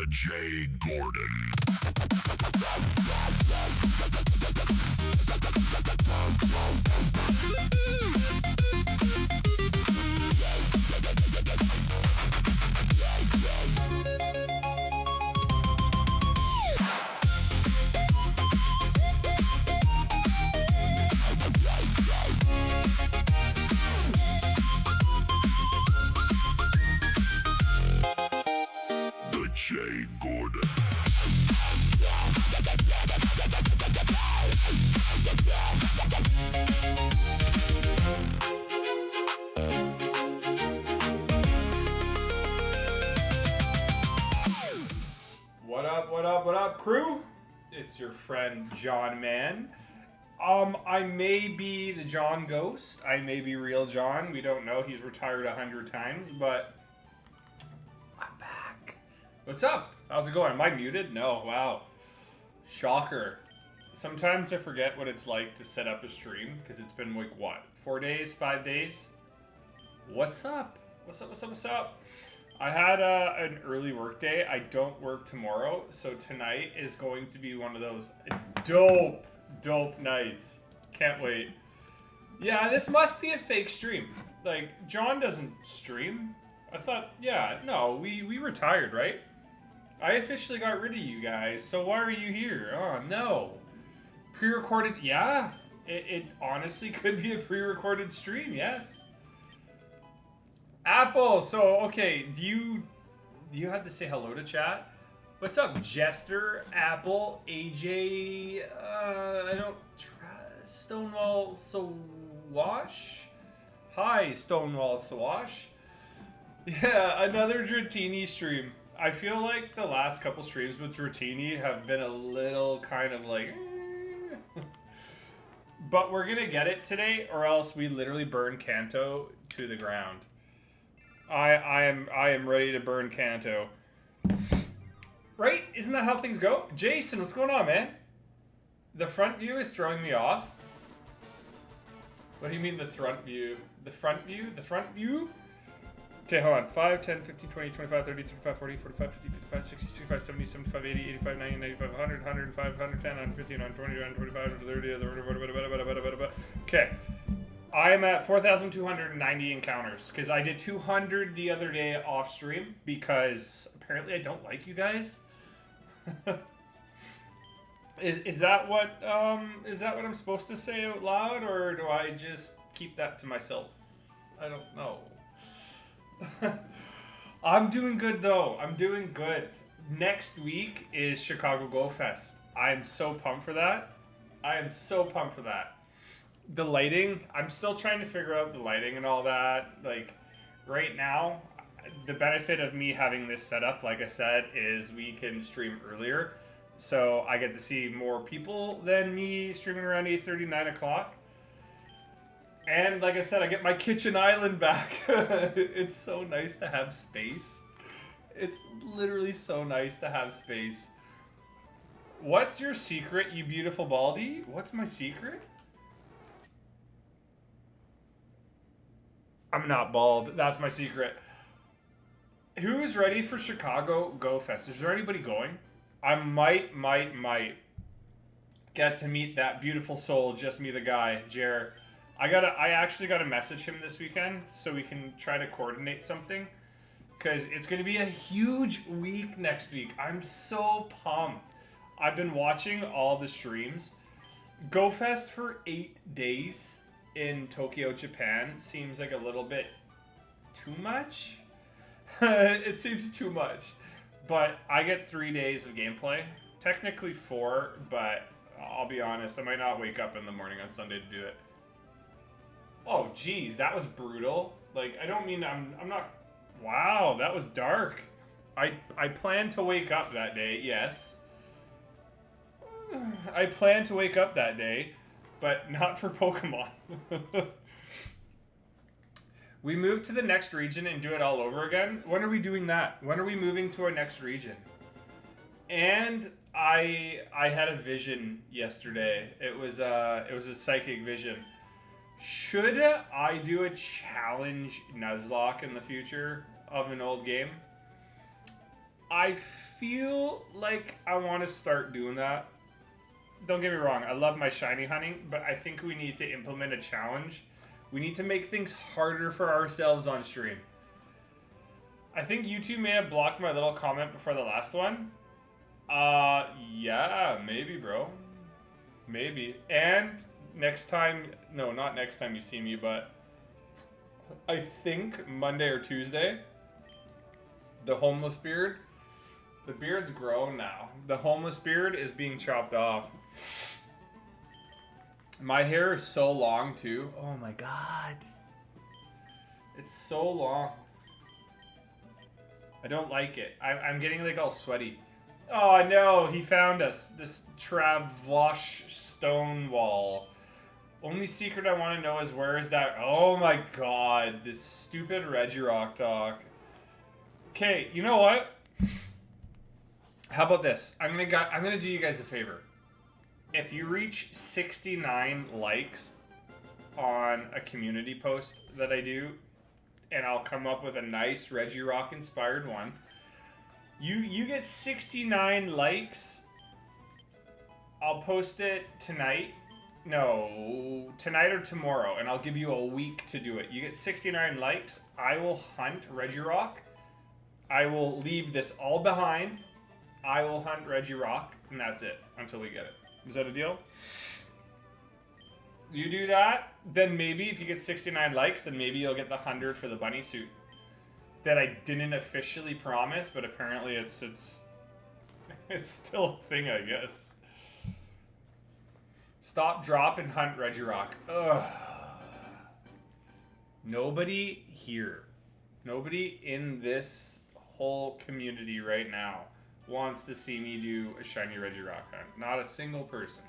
The J. Gordon. The J. Gordon. What up, crew? It's your friend John Man. I may be the John Ghost. I may be real John. We don't know. He's retired 100 times, but I'm back. What's up? How's it going? Am I muted? No. Wow. Shocker. Sometimes I forget what it's like to set up a stream because it's been like, what, 4 days, 5 days? What's up? What's up? I had an early work day. I don't work tomorrow, so tonight is going to be one of those dope nights. Can't wait. Yeah, this must be a fake stream. Like, John doesn't stream. I thought, yeah, no, we retired, right? I officially got rid of you guys, so why are you here? Oh, no. Pre-recorded, yeah. It honestly could be a pre-recorded stream, yes. Apple, so, okay, do you have to say hello to chat? What's up, Jester, Apple, AJ, I don't trust, Stonewall Sawash? Hi, Stonewall Sawash. Yeah, another Dratini stream. I feel like the last couple streams with Dratini have been a little kind of like... But we're gonna get it today, or else we literally burn Kanto to the ground. I am ready to burn Kanto. Right? Isn't that how things go? Jason, what's going on, man? The front view is throwing me off. What do you mean the front view? The front view? The front view? Okay, hold on. 5, 10, 15, 20, 25, 30, 35, 40, 45, 50, 55, 60, 65, 70, 75, 80, 85, 90, 95, 100, 105, 110, 115, 120, 125, 130, okay. I am at 4,290 encounters because I did 200 the other day off stream because apparently I don't like you guys. Is that what I'm supposed to say out loud, or do I just keep that to myself? I don't know. I'm doing good though. I'm doing good. Next week is Chicago Go Fest. I'm so pumped for that. The lighting, I'm still trying to figure out the lighting and all that. Like, right now, the benefit of me having this set up, like I said, is we can stream earlier. So I get to see more people than me streaming around 8:30, 9 o'clock. And like I said, I get my kitchen island back. It's so nice to have space. It's literally so nice to have space. What's your secret, you beautiful baldy? What's my secret? I'm not bald. That's my secret. Who's ready for Chicago Go Fest? Is there anybody going? I might get to meet that beautiful soul, just me the guy, Jer. I actually gotta message him this weekend so we can try to coordinate something. Because it's gonna be a huge week next week. I'm so pumped. I've been watching all the streams. Go Fest for 8 days in Tokyo, Japan seems like a little bit too much. It seems too much. But I get 3 days of gameplay. Technically 4, but I'll be honest, I might not wake up in the morning on Sunday to do it. Oh, geez, that was brutal. Like, I don't mean I'm not... Wow, that was dark. I plan to wake up that day, yes. I plan to wake up that day, but not for Pokemon. We move to the next region and do it all over again. When are we doing that? When are we moving to our next region? And I had a vision yesterday. It was a psychic vision. Should I do a challenge Nuzlocke in the future of an old game? I feel like I want to start doing that. Don't get me wrong, I love my shiny hunting, but I think we need to implement a challenge. We need to make things harder for ourselves on stream. I think you two may have blocked my little comment before the last one. Yeah, maybe, bro. Maybe. And next time, no, not next time you see me, but I think Monday or Tuesday, the homeless beard, the beard's grown now. The homeless beard is being chopped off. My hair is so long too. Oh my god. It's so long. I don't like it. I'm getting like all sweaty. Oh no, he found us. This Travosh stone wall. Only secret I want to know is where is that? Oh my god, this stupid Regirock talk. Okay, you know what? How about this? I'm gonna do you guys a favor. If you reach 69 likes on a community post that I do, and I'll come up with a nice Regirock inspired one. You get 69 likes. I'll post it tonight. No, tonight or tomorrow, and I'll give you a week to do it. You get 69 likes. I will hunt Regirock. I will leave this all behind. I will hunt Regirock, and that's it until we get it. Is that a deal? You do that, then maybe if you get 69 likes, then maybe you'll get the 100 for the bunny suit that I didn't officially promise, but apparently it's still a thing, I guess. Stop, drop, and hunt Regirock. Ugh. Nobody here, nobody in this whole community right now wants to see me do a shiny Regirock hunt. Not a single person.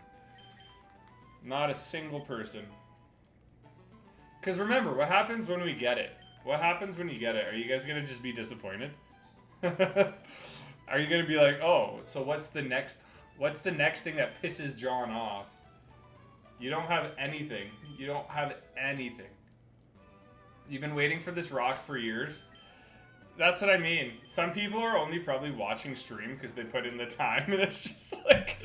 Not a single person. Because remember, what happens when we get it? What happens when you get it? Are you guys going to just be disappointed? Are you going to be like, oh, so what's the next thing that pisses John off? You don't have anything. You don't have anything. You've been waiting for this rock for years. That's what I mean. Some people are only probably watching stream because they put in the time, and it's just like,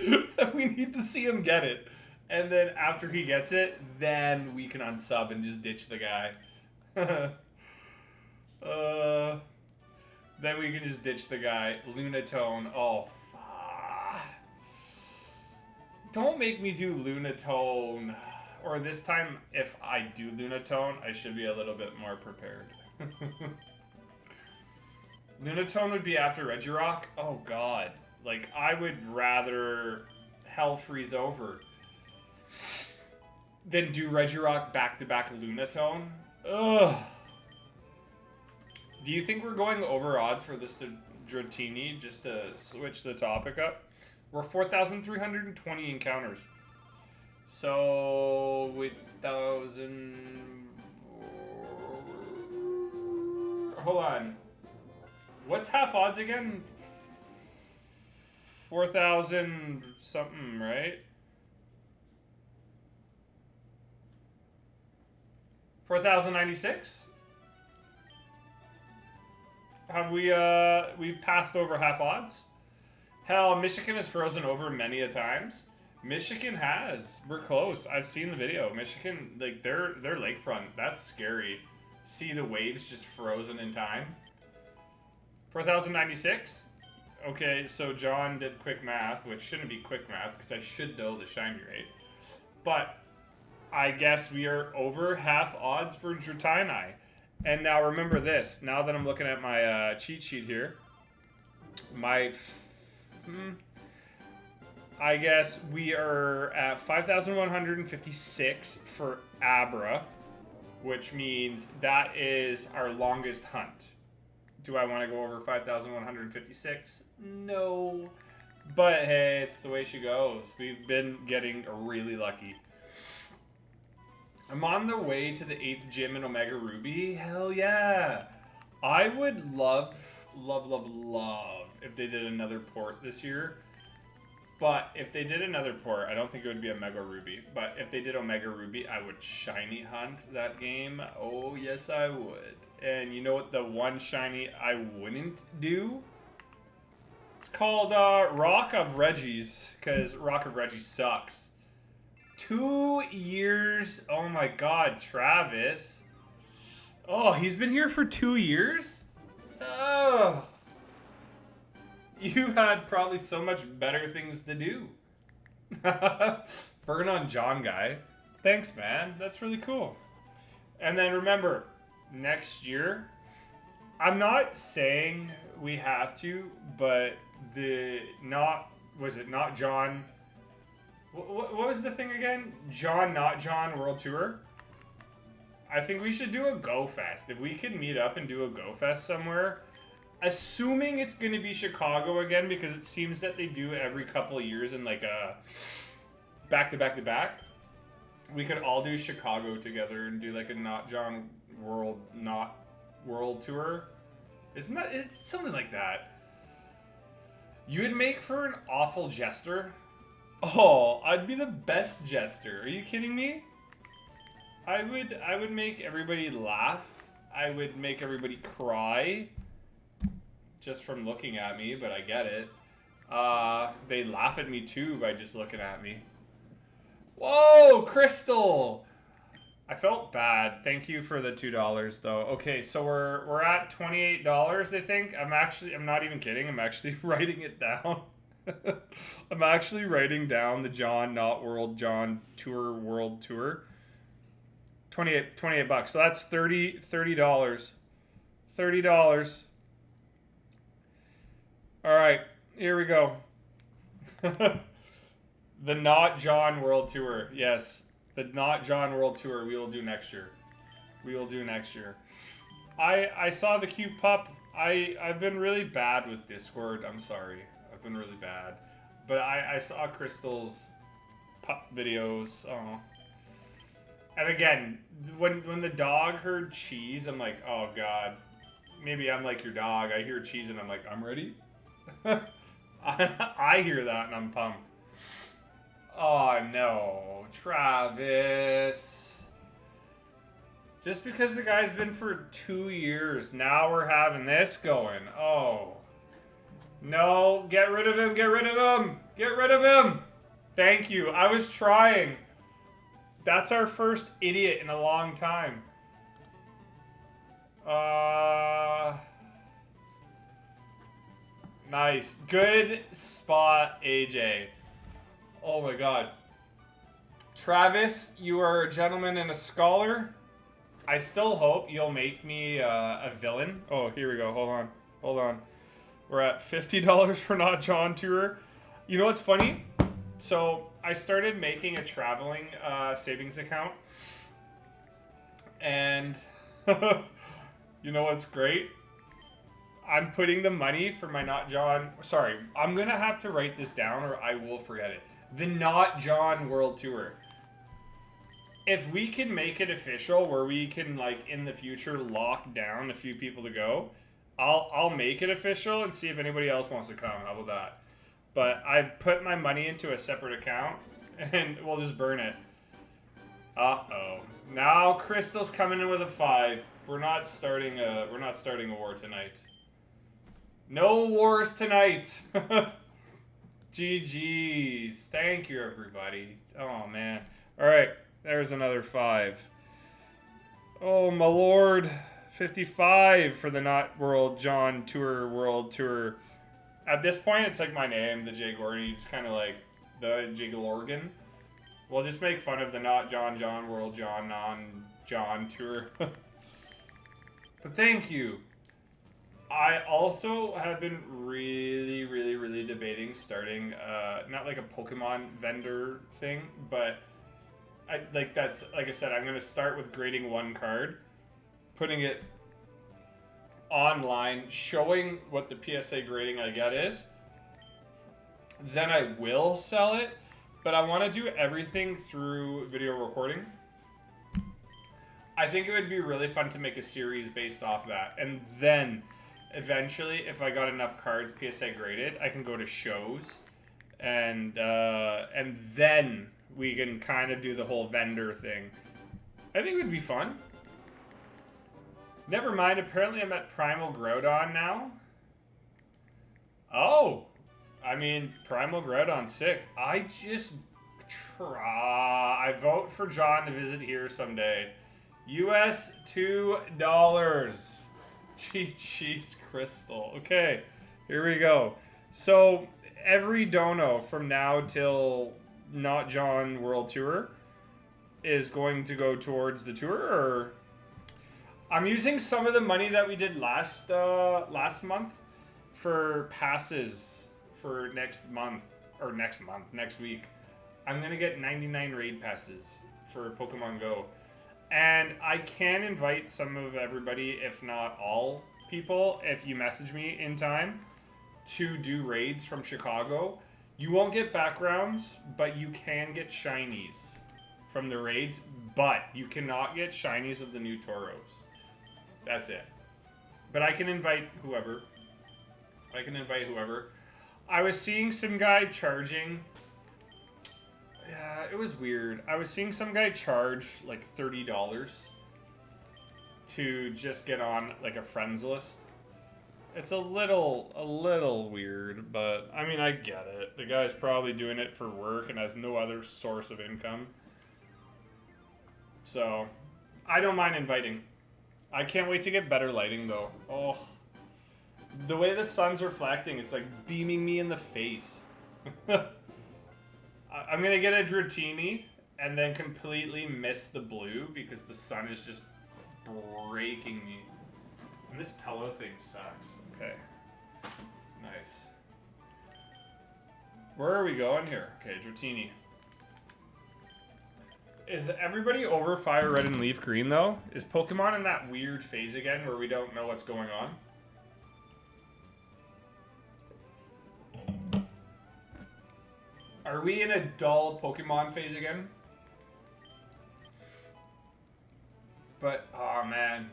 we need to see him get it. And then after he gets it, then we can unsub and just ditch the guy. Then we can just ditch the guy. Lunatone. Oh, fuck. Don't make me do Lunatone. Or this time, if I do Lunatone, I should be a little bit more prepared. Lunatone would be after Regirock? Oh, God. Like, I would rather Hell Freeze over than do Regirock back-to-back Lunatone. Ugh. Do you think we're going over odds for this Dratini, just to switch the topic up? We're 4,320 encounters. So, with 1,000... Hold on. What's half odds again? 4,000 something, right? 4,096? Have we passed over half odds? Hell, Michigan has frozen over many a times. Michigan has. We're close. I've seen the video. Michigan, like, their lakefront, that's scary. See the waves just frozen in time. 4,096? Okay, so John did quick math, which shouldn't be quick math, because I should know the shiny rate. But I guess we are over half odds for Dratini. And now remember this. Now that I'm looking at my cheat sheet here, I guess we are at 5,156 for Abra, which means that is our longest hunt. Do I want to go over 5,156? No. But hey, it's the way she goes. We've been getting really lucky. I'm on the way to the 8th gym in Omega Ruby. Hell yeah. I would love if they did another port this year. But if they did another port, I don't think it would be Omega Ruby. But if they did Omega Ruby, I would shiny hunt that game. Oh, yes, I would. And you know what the one shiny I wouldn't do? It's called Rock of Reggie's, because Rock of Reggie sucks. 2 years. Oh my god, Travis. Oh, he's been here for 2 years? Oh. You had probably so much better things to do. Burn on John guy. Thanks, man. That's really cool. And then remember, next year, I'm not saying we have to, but was it not John? What was the thing again? John, not John World Tour? I think we should do a Go Fest. If we can meet up and do a Go Fest somewhere, assuming it's going to be Chicago again, because it seems that they do every couple of years in like a back to back to back. We could all do Chicago together and do like a not John World Tour. It's something like that. You would make for an awful jester. Oh, I'd be the best jester. Are you kidding me? I would make everybody laugh. I would make everybody cry. Just from looking at me, but I get it. They laugh at me too by just looking at me. Whoa, Crystal! I felt bad. Thank you for the $2 though. Okay, so we're at $28, I think. I'm not even kidding. I'm actually writing it down. I'm actually writing down the John Not World John Tour World Tour. 28 bucks. So that's $30. $30. All right, here we go. The Not John World Tour. Yes, the Not John World Tour we will do next year. We will do next year. I saw the cute pup. I've been really bad with Discord. I'm sorry. I've been really bad. But I saw Crystal's pup videos. Oh. And again, when the dog heard cheese, I'm like, oh god. Maybe I'm like your dog. I hear cheese and I'm like, I'm ready. I hear that and I'm pumped. Oh no, Travis. Just because the guy's been for 2 years, now we're having this going. Oh. No, get rid of him, get rid of him, get rid of him. Thank you, I was trying. That's our first idiot in a long time. Nice. Good spot, AJ. Oh my god. Travis, you are a gentleman and a scholar. I still hope you'll make me a villain. Oh, here we go. Hold on. Hold on. We're at $50 for Not John Tour. You know what's funny? So I started making a traveling savings account. And you know what's great? I'm putting the money for my Not John... Sorry, I'm going to have to write this down or I will forget it. The Not John World Tour. If we can make it official where we can, like, in the future lock down a few people to go, I'll make it official and see if anybody else wants to come. How about that? But I've put my money into a separate account and we'll just burn it. Uh-oh. Now Crystal's coming in with a 5. We're not starting a war tonight. No wars tonight. GG's. Thank you, everybody. Oh, man. All right. There's another 5. Oh, my lord. 55 for the Not World John Tour World Tour. At this point, it's like my name, the J. Gordon. It's kind of like the Jigglorgan. We'll just make fun of the Not John World John Tour. But thank you. I also have been really debating starting, not like a Pokemon vendor thing, but like I said, I'm going to start with grading one card, putting it online, showing what the PSA grading I get is. Then I will sell it, but I want to do everything through video recording. I think it would be really fun to make a series based off that. And then, eventually, if I got enough cards PSA graded, I can go to shows. And then we can kind of do the whole vendor thing. I think it would be fun. Never mind, apparently I'm at Primal Groudon now. Oh! I mean, Primal Groudon, sick. I vote for John to visit here someday. US $2. Cheese Crystal. Okay, here we go. So, every dono from now till Not John World Tour is going to go towards the tour, or... I'm using some of the money that we did last month for passes for next week. I'm gonna get 99 raid passes for Pokemon Go. And I can invite some of everybody, if not all people, if you message me in time, to do raids from Chicago. You won't get backgrounds, but you can get shinies from the raids, but you cannot get shinies of the new Tauros. That's it. But I can invite whoever. I was seeing some guy charging... Yeah, it was weird. I was seeing some guy charge like $30 to just get on like a friends list. It's a little weird, but I mean, I get it. The guy's probably doing it for work and has no other source of income. So, I don't mind inviting. I can't wait to get better lighting though. Oh, the way the sun's reflecting, it's like beaming me in the face. I'm gonna get a Dratini and then completely miss the blue because the sun is just breaking me. And this pillow thing sucks. Okay. Nice. Where are we going here? Okay, Dratini. Is everybody over Fire Red and Leaf Green though? Is Pokemon in that weird phase again where we don't know what's going on? Are we in a dull Pokemon phase again? But, oh man,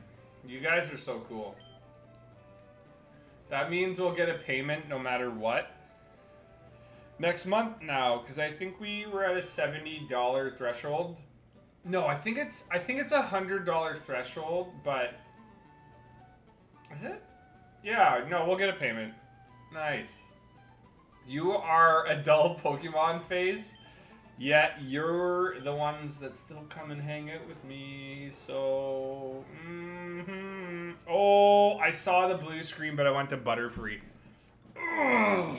you guys are so cool. That means we'll get a payment no matter what. Next month now, because I think we were at a $70 threshold. No, I think it's a $100 threshold, but is it? Yeah, no, we'll get a payment. Nice. You are a dull Pokemon phase, yet you're the ones that still come and hang out with me, so... Oh, I saw the blue screen, but I went to Butterfree. Ugh.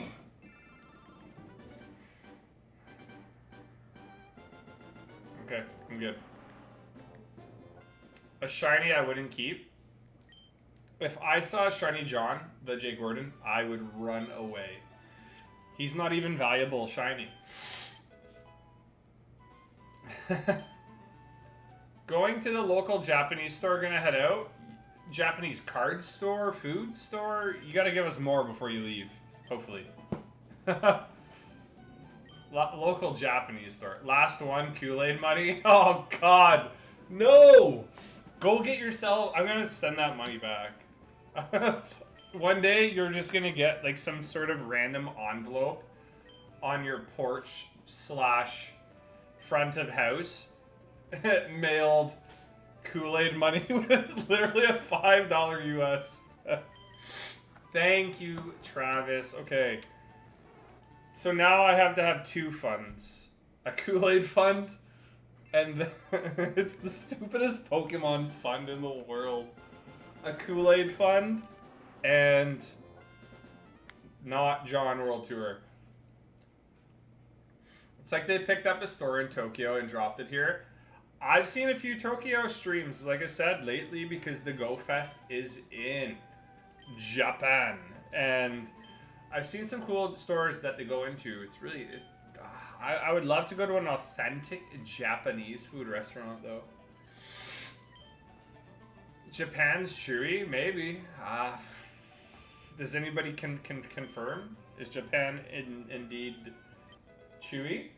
Okay, I'm good. A shiny I wouldn't keep. If I saw a shiny John, the Jay Gordon, I would run away. He's not even valuable shiny. Going to the local Japanese store, gonna head out. Japanese card store, food store. You gotta give us more before you leave, hopefully. Local Japanese store. Last one, Kool-Aid money. Oh God, no! Go get yourself. I'm gonna send that money back. One day you're just gonna get like some sort of random envelope on your porch / front of house mailed Kool-Aid money with literally a $5 US. Thank you, Travis. Okay. So now I have to have two funds. A Kool-Aid fund and it's the stupidest Pokemon fund in the world. A Kool-Aid fund and not John World Tour. It's like they picked up a store in Tokyo and dropped it here. I've seen a few Tokyo streams, like I said, lately because the Go Fest is in Japan. And I've seen some cool stores that they go into. It's really... I would love to go to an authentic Japanese food restaurant, though. Japan's chewy? Maybe. Does anybody can confirm? Is Japan indeed chewy?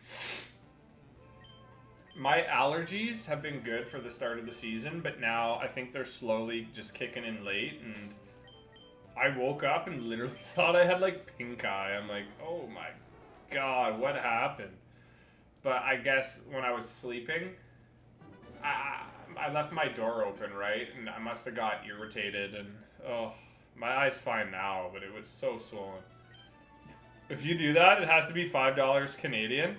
My allergies have been good for the start of the season, but now I think they're slowly just kicking in late, and I woke up and literally thought I had like pink eye. I'm like, oh my God, what happened? But I guess when I was sleeping, I left my door open, right? And I must have got irritated, and oh, my eye's fine now, but it was so swollen. If you do that, it has to be $5 Canadian.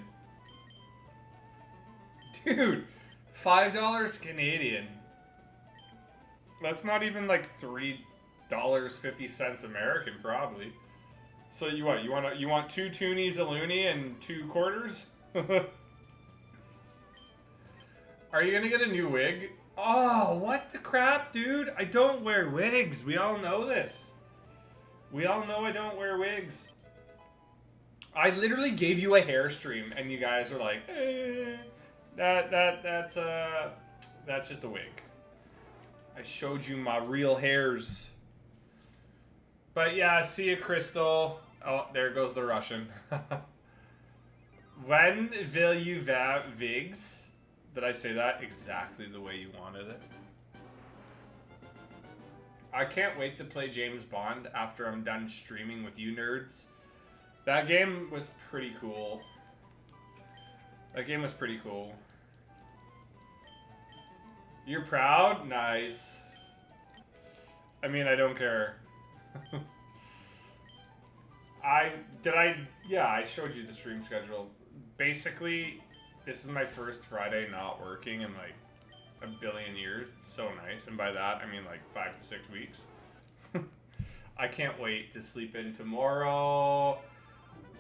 Dude, $5 Canadian. That's not even like $3.50 American, probably. So you what? You want 2 toonies, a loonie, and 2 quarters? Are you gonna get a new wig? Oh, what the crap, dude? I don't wear wigs. We all know this. We all know I don't wear wigs. I literally gave you a hair stream, and you guys are like, that's just a wig. I showed you my real hairs. But yeah, see you, Crystal. Oh, there goes the Russian. When will you have wigs? Did I say that exactly the way you wanted it? I can't wait to play James Bond after I'm done streaming with you nerds. That game was pretty cool. That game was pretty cool. You're proud? Nice. I mean, I don't care. Yeah, I showed you the stream schedule. Basically, this is my first Friday not working in like a billion years. It's so nice. And by that, I mean like 5 to 6 weeks. I can't wait to sleep in tomorrow.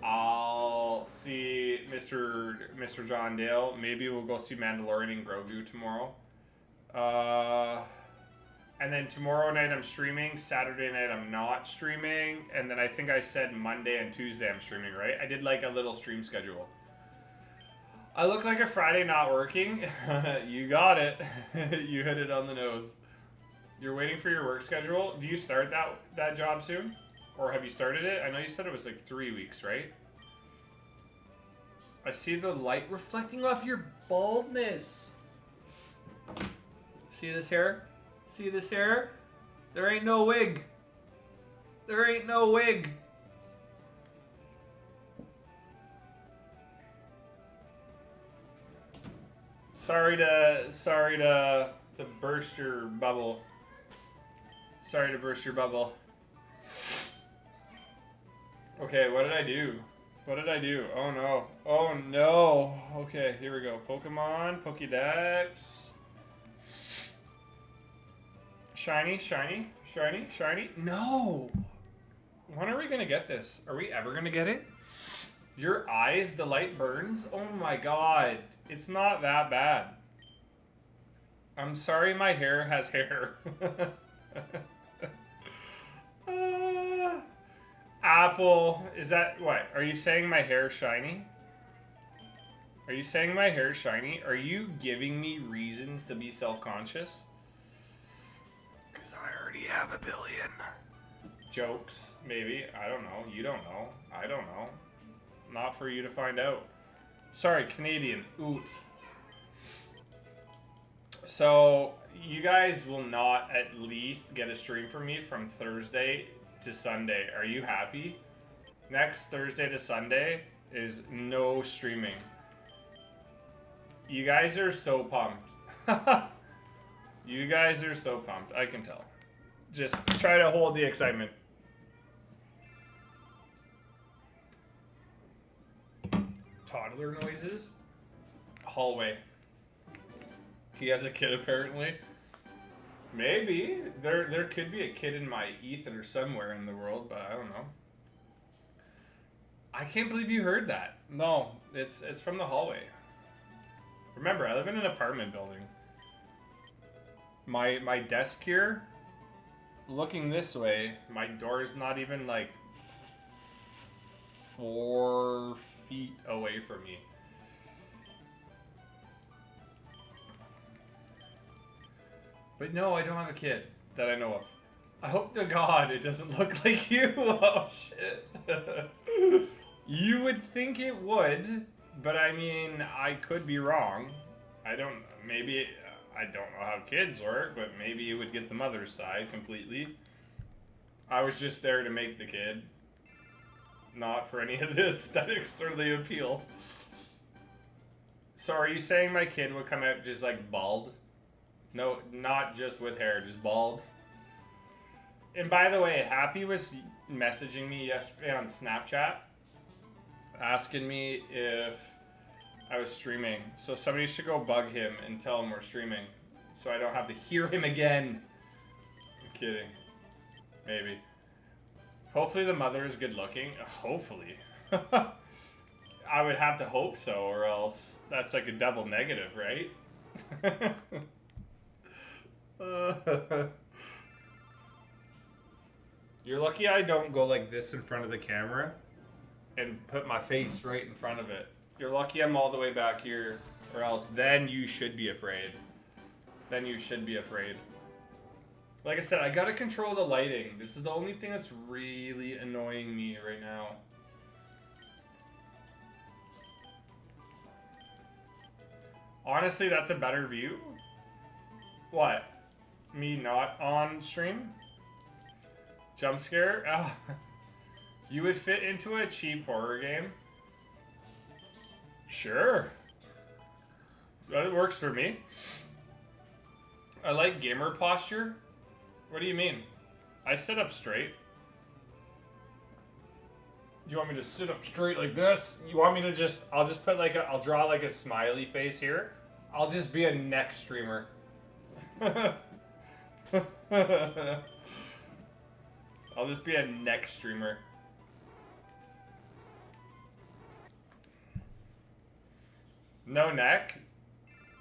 I'll see Mr. John Dale. Maybe we'll go see Mandalorian and Grogu tomorrow. And then tomorrow night I'm streaming. Saturday night I'm not streaming. And then I think I said Monday and Tuesday I'm streaming, right? I did like a little stream schedule. I look like a Friday not working. You got it. You hit it on the nose. You're waiting for your work schedule. Do you start that job soon? Or have you started it? I know you said it was like 3 weeks, right? I see the light reflecting off your baldness. See this hair? See this hair? There ain't no wig. There ain't no wig. Sorry to burst your bubble. Sorry to burst your bubble. Okay, what did I do? What did I do? Oh no. Oh no. Okay, here we go. Pokemon, Pokédex. Shiny, shiny, shiny, shiny. No. When are we gonna get this? Are we ever gonna get it? Your eyes, the light burns? Oh my god. It's not that bad. I'm sorry my hair has hair. Apple, is that what? Are you saying my hair's shiny? Are you saying my hair's shiny? Are you giving me reasons to be self-conscious? Because I already have a billion. Jokes, maybe. I don't know. You don't know. I don't know. Not for you to find out. Sorry, Canadian. Oot. So, you guys will not at least get a stream from me from Thursday to Sunday. Are you happy? Next Thursday to Sunday is no streaming. You guys are so pumped. You guys are so pumped. I can tell. Just try to hold the excitement. Toddler noises? Hallway. He has a kid apparently. Maybe. There could be a kid in my ether somewhere in the world, but I don't know. I can't believe you heard that. No, it's from the hallway. Remember, I live in an apartment building. My desk here, looking this way, my door is not even like 4 feet away from me. But no, I don't have a kid that I know of. I hope to God it doesn't look like you. Oh shit. You would think it would, but I mean, I could be wrong. I don't, maybe, I don't know how kids work, but maybe it would get the mother's side completely. I was just there to make the kid. Not for any of the aesthetics or the appeal. So are you saying my kid would come out just like bald? No, not just with hair, just bald. And by the way, Happy was messaging me yesterday on Snapchat. asking me if I was streaming. So somebody should go bug him and tell him we're streaming. So I don't have to hear him again. I'm kidding. Maybe. Hopefully the mother is good looking. Hopefully. I would have to hope so, or else that's like a double negative, right? You're lucky I don't go like this in front of the camera and put my face right in front of it. You're lucky I'm all the way back here, or else then you should be afraid. Then you should be afraid. Like I said, I gotta control the lighting. This is the only thing that's really annoying me right now. Honestly, that's a better view. What? Me not on stream? Jump scare? Oh. You would fit into a cheap horror game? Sure. That works for me. I like gamer posture. What do you mean? I sit up straight. You want me to sit up straight like this? You want me to just... I'll just put like a... I'll draw like a smiley face here. I'll just be a neck streamer. I'll just be a neck streamer. No neck?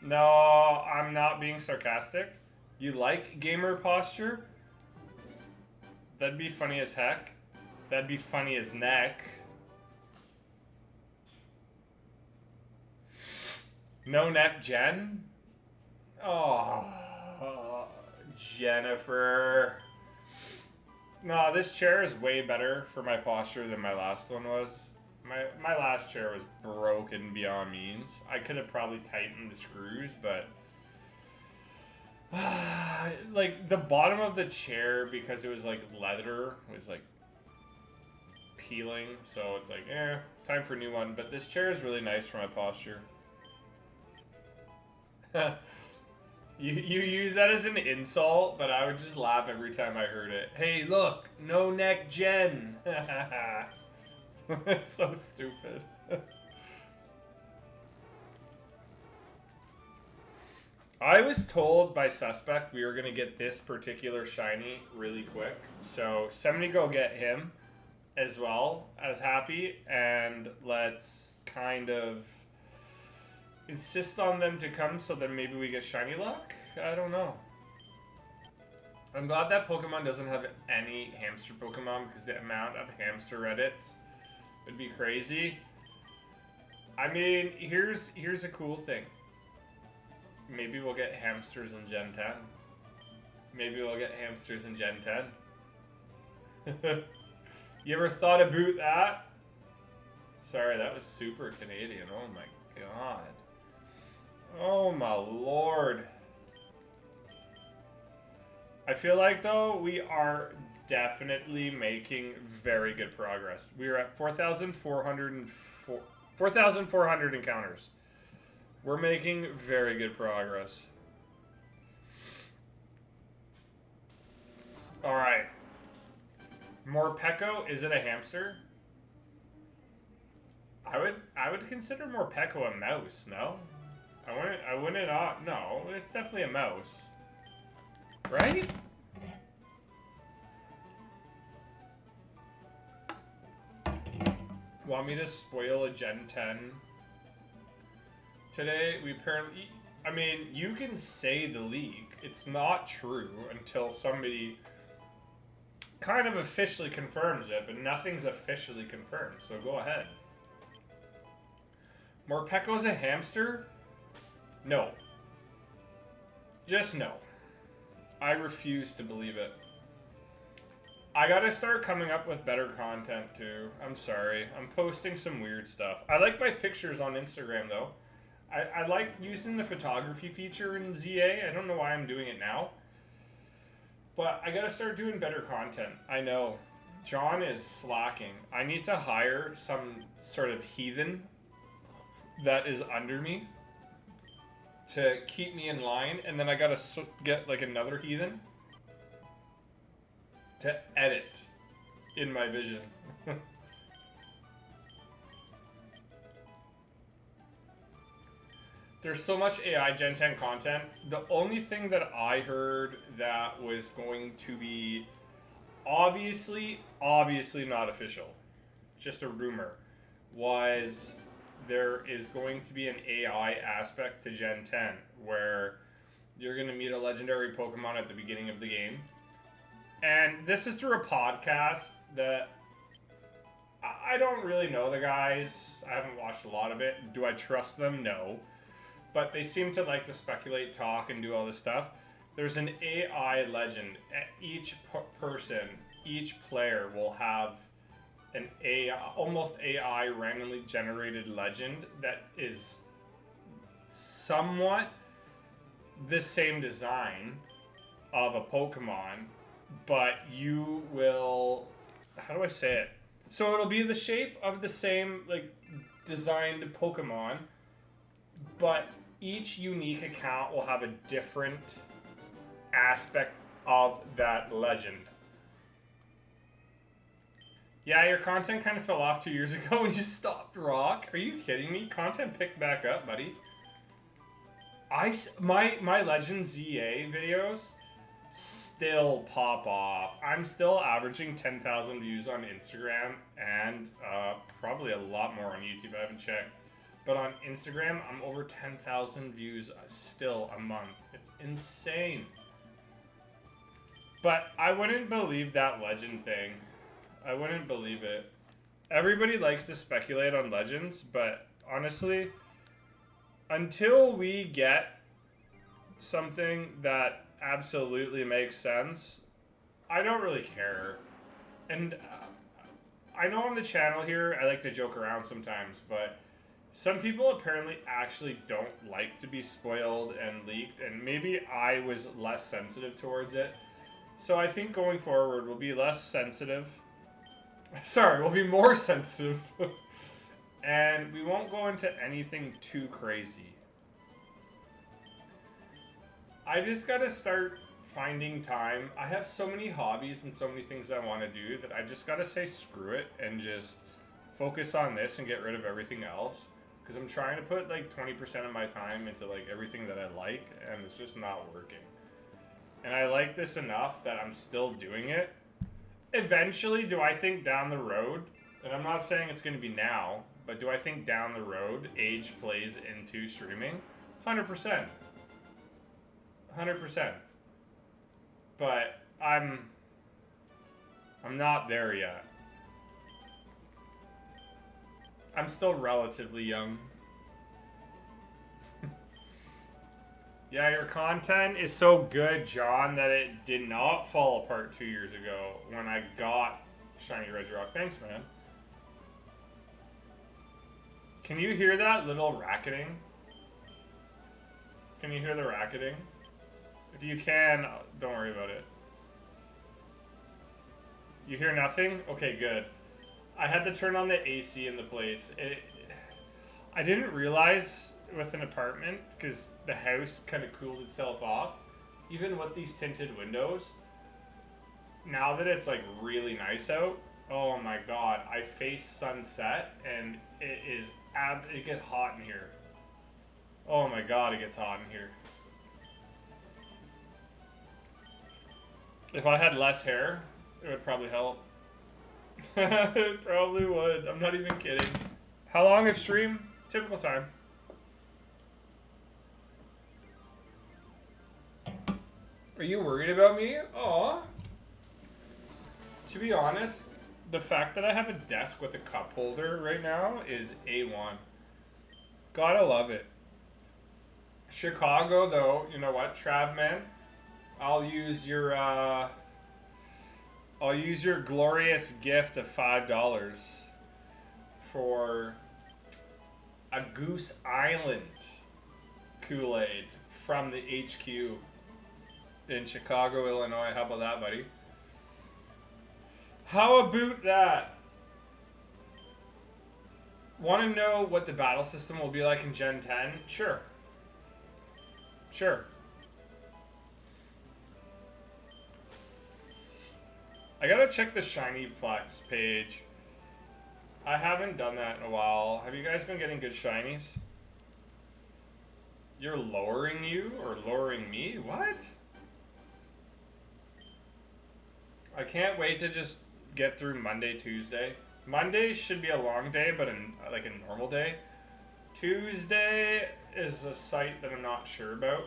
No, I'm not being sarcastic. You like gamer posture? That'd be funny as heck. That'd be funny as neck. No neck, Jen? Oh, Jennifer. No, this chair is way better for my posture than my last one was. My last chair was broken beyond means. I could have probably tightened the screws, but... like, the bottom of the chair, because it was, like, leather, was, like, peeling. So it's like, time for a new one. But this chair is really nice for my posture. You use that as an insult, but I would just laugh every time I heard it. Hey, look, no neck Jen. It's so stupid. I was told by Suspect we were going to get this particular shiny really quick. So somebody go get him as well as Happy, and let's kind of insist on them to come so then maybe we get shiny luck? I don't know. I'm glad that Pokemon doesn't have any hamster Pokemon, because the amount of hamster Reddits would be crazy. I mean, here's a cool thing. Maybe we'll get hamsters in Gen 10. Maybe we'll get hamsters in Gen 10. You ever thought about that? Sorry, that was super Canadian. Oh my god. Oh my lord. I feel like, though, we are definitely making very good progress. We are at 4,400 encounters. We're making very good progress. Alright. Morpeko, is it a hamster? I would consider Morpeko a mouse, no? I wouldn't no, it's definitely a mouse. Right? Want me to spoil a Gen 10 today? We apparently... I mean, you can say the leak. It's not true until somebody kind of officially confirms it, but nothing's officially confirmed, so go ahead. Morpeko's a hamster? No. Just no. I refuse to believe it. I gotta start coming up with better content, too. I'm sorry. I'm posting some weird stuff. I like my pictures on Instagram, though. I like using the photography feature in ZA. I don't know why I'm doing it now. But I gotta start doing better content. I know. John is slacking. I need to hire some sort of heathen that is under me to keep me in line, and then I gotta get like another heathen to edit in my vision. There's so much AI Gen 10 content. The only thing that I heard that was going to be obviously not official, just a rumor, was there is going to be an AI aspect to Gen 10 where you're going to meet a legendary Pokemon at the beginning of the game. And this is through a podcast that I don't really know the guys. I haven't watched a lot of it. Do I trust them? No. But they seem to like to speculate, talk, and do all this stuff. There's an AI legend. Each person, each player will have an AI, almost AI randomly generated legend that is somewhat the same design of a Pokemon, but you will, how do I say it? So it'll be the shape of the same like designed Pokemon, but each unique account will have a different aspect of that legend. Yeah, your content kind of fell off 2 years ago when you stopped Rock. Are you kidding me? Content picked back up, buddy. My Legend ZA videos still pop off. I'm still averaging 10,000 views on Instagram and probably a lot more on YouTube. I haven't checked. But on Instagram, I'm over 10,000 views still a month. It's insane. But I wouldn't believe that legend thing. I wouldn't believe it. Everybody likes to speculate on legends, but honestly, until we get something that absolutely makes sense, I don't really care. And I know on the channel here, I like to joke around sometimes, but some people apparently actually don't like to be spoiled and leaked, and maybe I was less sensitive towards it. So I think going forward, we'll be less sensitive. Sorry, we'll be more sensitive. And we won't go into anything too crazy. I just gotta start finding time. I have so many hobbies and so many things I want to do that I just gotta say screw it and just focus on this and get rid of everything else. Because I'm trying to put like 20% of my time into like everything that I like, and it's just not working. And I like this enough that I'm still doing it. Eventually, do I think down the road, and I'm not saying it's going to be now, but do I think down the road age plays into streaming? 100%. 100%. But I'm not there yet. I'm still relatively young. Yeah, your content is so good, John, that it did not fall apart 2 years ago when I got Shiny Regirock. Thanks, man. Can you hear that little racketing? Can you hear the racketing? If you can, don't worry about it. You hear nothing? Okay, good. I had to turn on the AC in the place. I didn't realize with an apartment, because the house kind of cooled itself off, even with these tinted windows, now that it's like really nice out, oh my god, I face sunset and it gets hot in here. Oh my god, it gets hot in here. If I had less hair, it would probably help. It probably would. I'm not even kidding. How long of stream? Typical time. Are you worried about me? Aw. To be honest, the fact that I have a desk with a cup holder right now is A1. Gotta love it. Chicago, though, you know what, Travman? I'll use your glorious gift of $5 for a Goose Island Kool-Aid from the HQ in Chicago, Illinois. How about that, buddy? How about that? Want to know what the battle system will be like in Gen 10? Sure. Sure. I gotta check the Shiny Flex page. I haven't done that in a while. Have you guys been getting good shinies? You're lowering you or lowering me? What? I can't wait to just get through Monday, Tuesday. Monday should be a long day, but like a normal day. Tuesday is a site that I'm not sure about.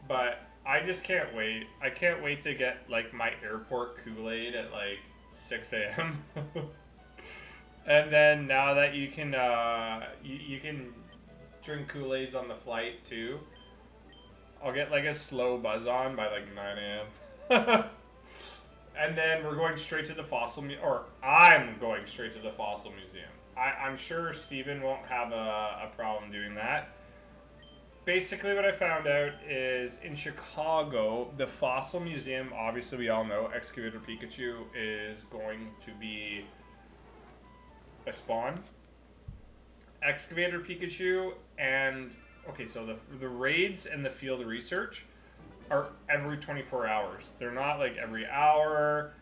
But I just can't wait. I can't wait to get like my airport Kool-Aid at like 6 a.m. And then now that you can you can drink Kool-Aids on the flight too, I'll get like a slow buzz on by like 9 a.m. And then we're going straight to the or I'm going straight to the Fossil Museum. I'm sure Steven won't have a problem doing that. Basically what I found out is in Chicago, the Fossil Museum, obviously we all know Excavator Pikachu is going to be a spawn. Excavator Pikachu and, okay, so the raids and the field research are every 24 hours. They're not like every hour.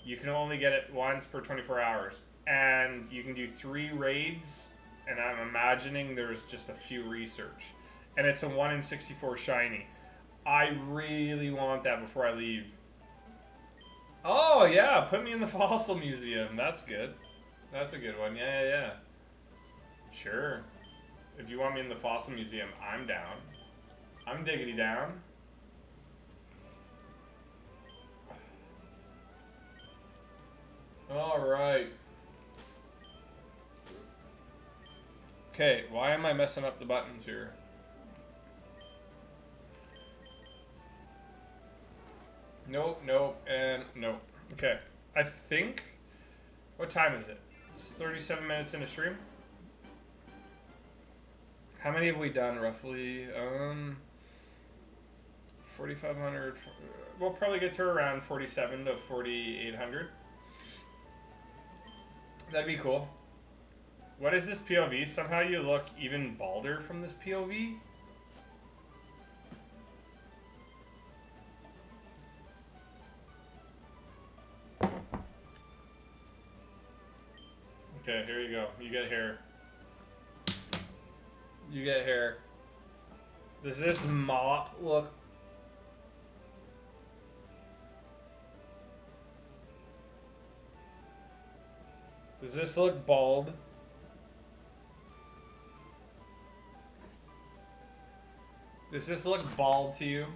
You can only get it once per 24 hours. And you can do 3 raids, and I'm imagining there's just a few research. And it's a 1 in 64 shiny. I really want that before I leave. Oh, yeah, put me in the Fossil Museum. That's good. That's a good one. Yeah. Sure. If you want me in the Fossil Museum, I'm down. I'm diggity down. Alright. Okay, why am I messing up the buttons here? Nope, and nope. Okay, I think... What time is it? It's 37 minutes into stream. How many have we done, roughly? 4,500... We'll probably get to around 47 to 4,800. That'd be cool. What is this POV? Somehow you look even balder from this POV? Okay, here you go. You get hair. You get hair. Does this mop look... Does this look bald? Does this look bald to you?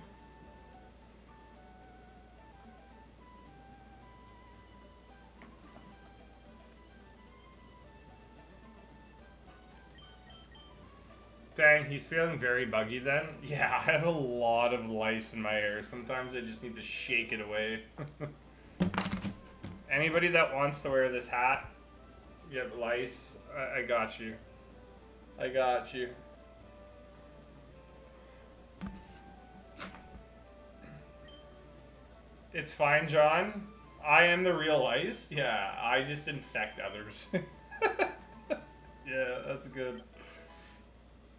Dang, he's feeling very buggy then? Yeah, I have a lot of lice in my hair. Sometimes I just need to shake it away. Anybody that wants to wear this hat, get lice, I got you. I got you. It's fine, John. I am the real lice. Yeah, I just infect others. Yeah, that's good.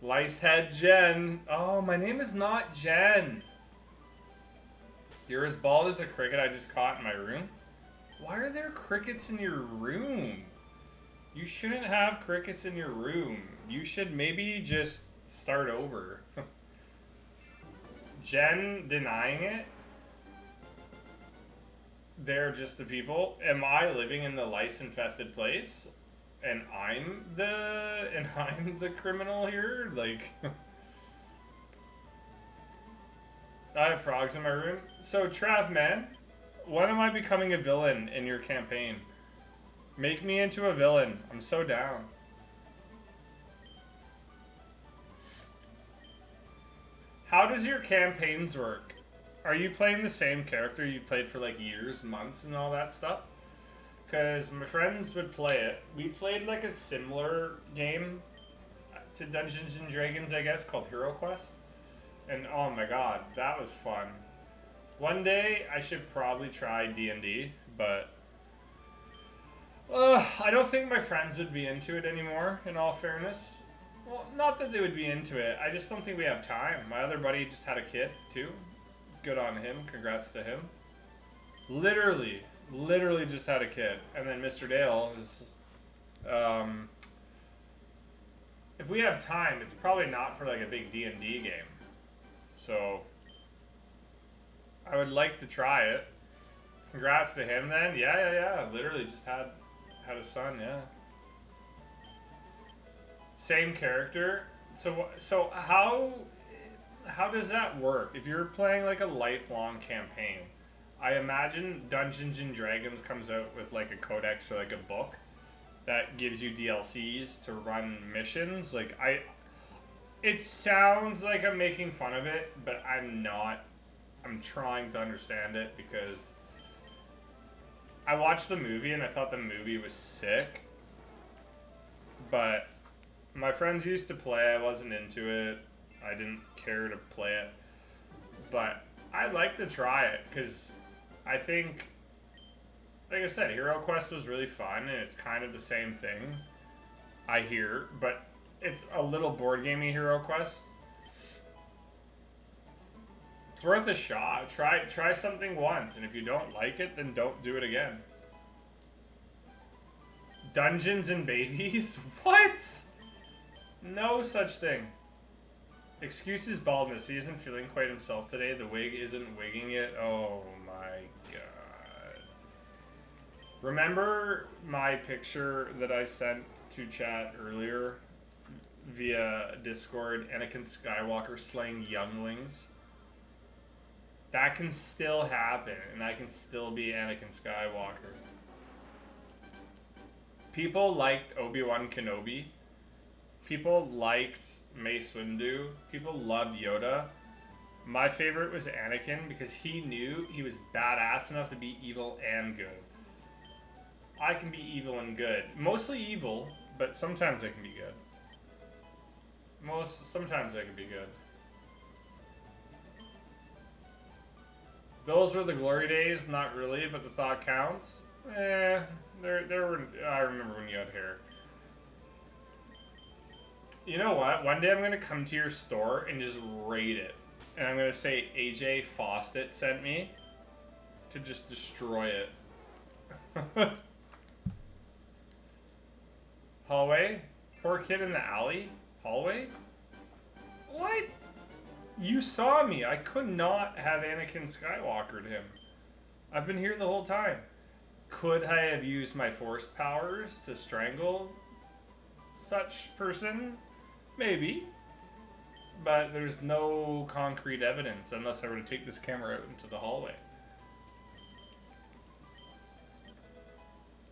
Licehead Jen. Oh, my name is not Jen. You're as bald as the cricket I just caught in my room. Why are there crickets in your room? You shouldn't have crickets in your room. You should maybe just start over. Jen denying it? They're just the people. Am I living in the lice-infested place? And I'm the criminal here? Like... I have frogs in my room. So, Trav, man, when am I becoming a villain in your campaign? Make me into a villain. I'm so down. How does your campaigns work? Are you playing the same character you played for like years, months, and all that stuff? Because my friends would play it. We played like a similar game to Dungeons and Dragons, I guess, called Hero Quest. And oh my god, that was fun. One day, I should probably try D&D, but... I don't think my friends would be into it anymore, in all fairness. Well, not that they would be into it. I just don't think we have time. My other buddy just had a kid, too. Good on him. Congrats to him. Literally just had a kid. And then Mr. Dale is... if we have time, it's probably not for like a big D&D game. So I would like to try it. Congrats to him then. Yeah. Literally just had a son, yeah. Same character. So how does that work? If you're playing like a lifelong campaign, I imagine Dungeons and Dragons comes out with like a codex or like a book that gives you DLCs to run missions. Like it sounds like I'm making fun of it, but I'm not. I'm trying to understand it because I watched the movie and I thought the movie was sick. But my friends used to play, I wasn't into it. I didn't care to play it. But I'd like to try it because I think, like I said, Hero Quest was really fun and it's kind of the same thing, I hear, but it's a little board gamey Hero Quest. It's worth a shot. Try something once, and if you don't like it, then don't do it again. Dungeons and babies? What? No such thing. Excuse his baldness. He isn't feeling quite himself today. The wig isn't wigging it. Oh my god. Remember my picture that I sent to chat earlier via Discord? Anakin Skywalker slaying younglings. That can still happen, and I can still be Anakin Skywalker. People liked Obi-Wan Kenobi. People liked Mace Windu. People loved Yoda. My favorite was Anakin because he knew he was badass enough to be evil and good. I can be evil and good. Mostly evil, but sometimes I can be good. Sometimes I can be good. Those were the glory days, not really, but the thought counts. There were. I remember when you had hair. You know what? One day I'm gonna come to your store and just raid it, and I'm gonna say AJ Fawcett sent me to just destroy it. Hallway? Poor kid in the alley? Hallway? What? You saw me. I could not have Anakin Skywalkered him. I've been here the whole time. Could I have used my force powers to strangle such person? Maybe. But there's no concrete evidence unless I were to take this camera out into the hallway.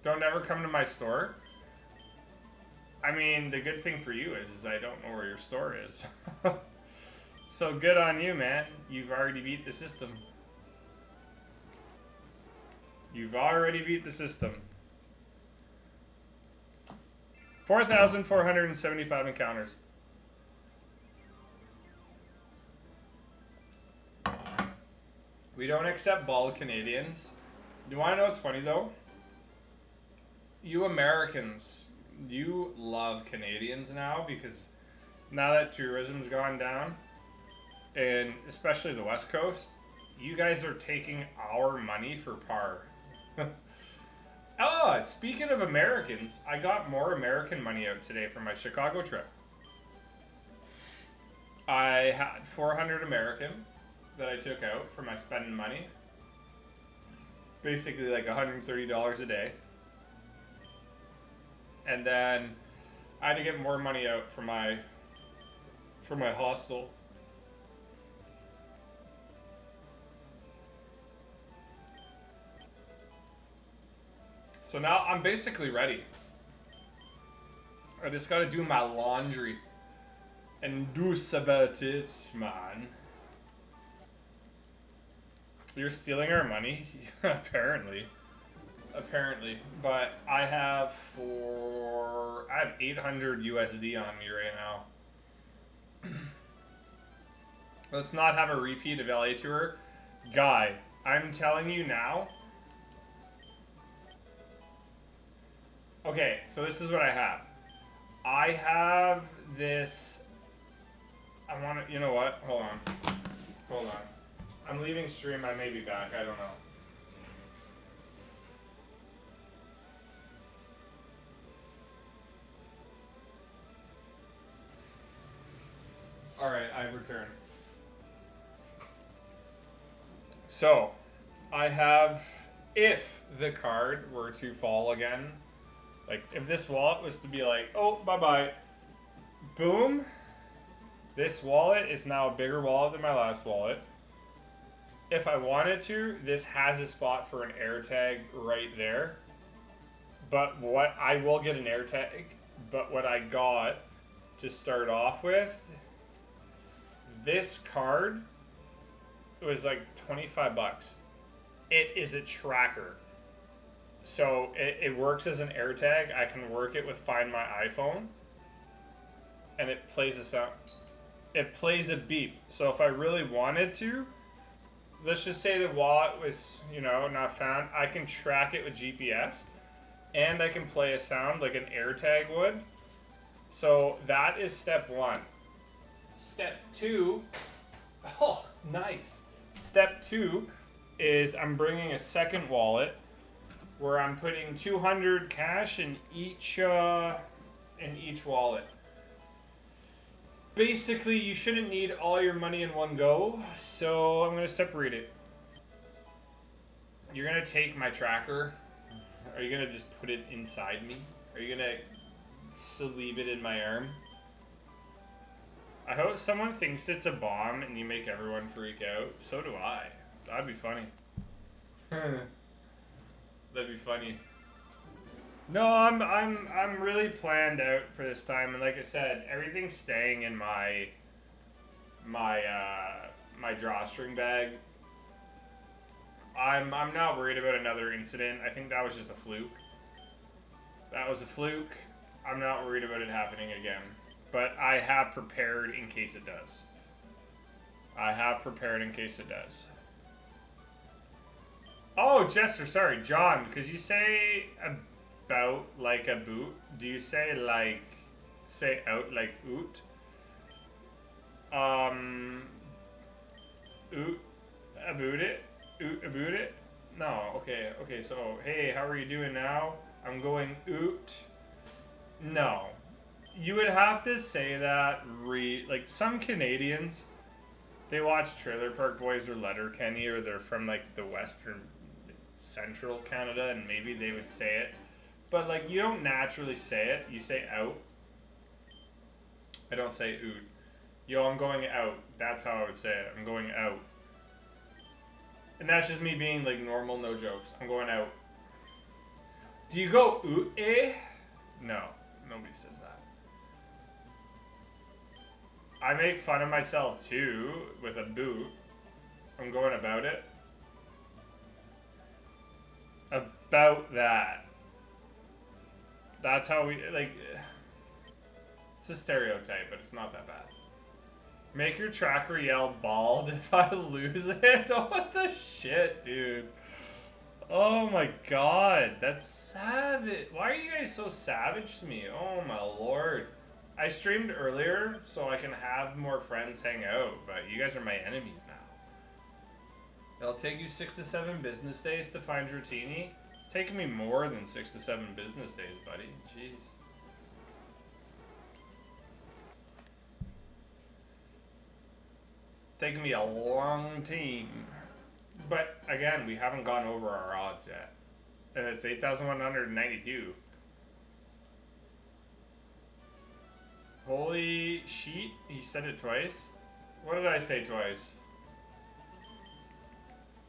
Don't ever come to my store. I mean, the good thing for you is I don't know where your store is. So good on you, man. You've already beat the system. You've already beat the system. 4,475 encounters. We don't accept bald Canadians. You want to know what's funny, though? You Americans, you love Canadians now because now that tourism's gone down, and especially the West Coast, you guys are taking our money for par. Oh, speaking of Americans, I got more American money out today for my Chicago trip. I had 400 American that I took out for my spending money. Basically like $130 a day. And then I had to get more money out for my hostel. So now I'm basically ready. I just gotta do my laundry. And do about it, man. You're stealing our money? Apparently. But I have 800 USD on me right now. Let's not have a repeat of LA tour. Guy, I'm telling you now. Okay, so this is what I have. I have this. I want to. You know what? Hold on. I'm leaving stream. I may be back. I don't know. Alright, I return. So, I have, if the card were to fall again, like if this wallet was to be like, oh, bye-bye, boom, this wallet is now a bigger wallet than my last wallet. If I wanted to, this has a spot for an air tag right there. But what, I will get an air tag, but what I got to start off with, this card was like 25 bucks. It is a tracker. So it works as an air tag. I can work it with Find My iPhone. And it plays a sound. It plays a beep. So if I really wanted to, let's just say the wallet was, you know, not found. I can track it with GPS. And I can play a sound like an air tag would. So that is step one. Step two, oh, nice. Step two is I'm bringing a second wallet where I'm putting 200 cash in each wallet. Basically, you shouldn't need all your money in one go, so I'm going to separate it. You're going to take my tracker. Are you going to just put it inside me? Are you going to leave it in my arm? I hope someone thinks it's a bomb and you make everyone freak out. So do I. That'd be funny. That'd be funny. No, I'm really planned out for this time, and like I said, everything's staying in my drawstring bag. I'm not worried about another incident. I think that was just a fluke. That was a fluke. I'm not worried about it happening again. But I have prepared in case it does. I have prepared in case it does. Oh, Jester, sorry, John, because you say about like a boot. Do you say like, say out like oot? Oot, about it? Oot, about it? No, okay, so, hey, how are you doing now? I'm going oot. No. You would have to say that, like, some Canadians, they watch Trailer Park Boys or Letterkenny, or they're from, like, the western central Canada, and maybe they would say it. But, like, you don't naturally say it. You say out. I don't say oot. Yo, I'm going out. That's how I would say it. I'm going out. And that's just me being, like, normal, no jokes. I'm going out. Do you go oot, eh? No. Nobody says that. I make fun of myself too with a boot. I'm going about it. About that. That's how we, like, it's a stereotype, but it's not that bad. Make your tracker yell bald if I lose it. Oh, what the shit, dude. Oh my god, that's savage. Why are you guys so savage to me? Oh my lord. I streamed earlier so I can have more friends hang out, but you guys are my enemies now. It'll take you 6 to 7 business days to find Dratini. It's taken me more than 6 to 7 business days, buddy. Jeez. Taking me a long time. But again, we haven't gone over our odds yet. And it's 8,192. Holy sheet, he said it twice. What did I say twice?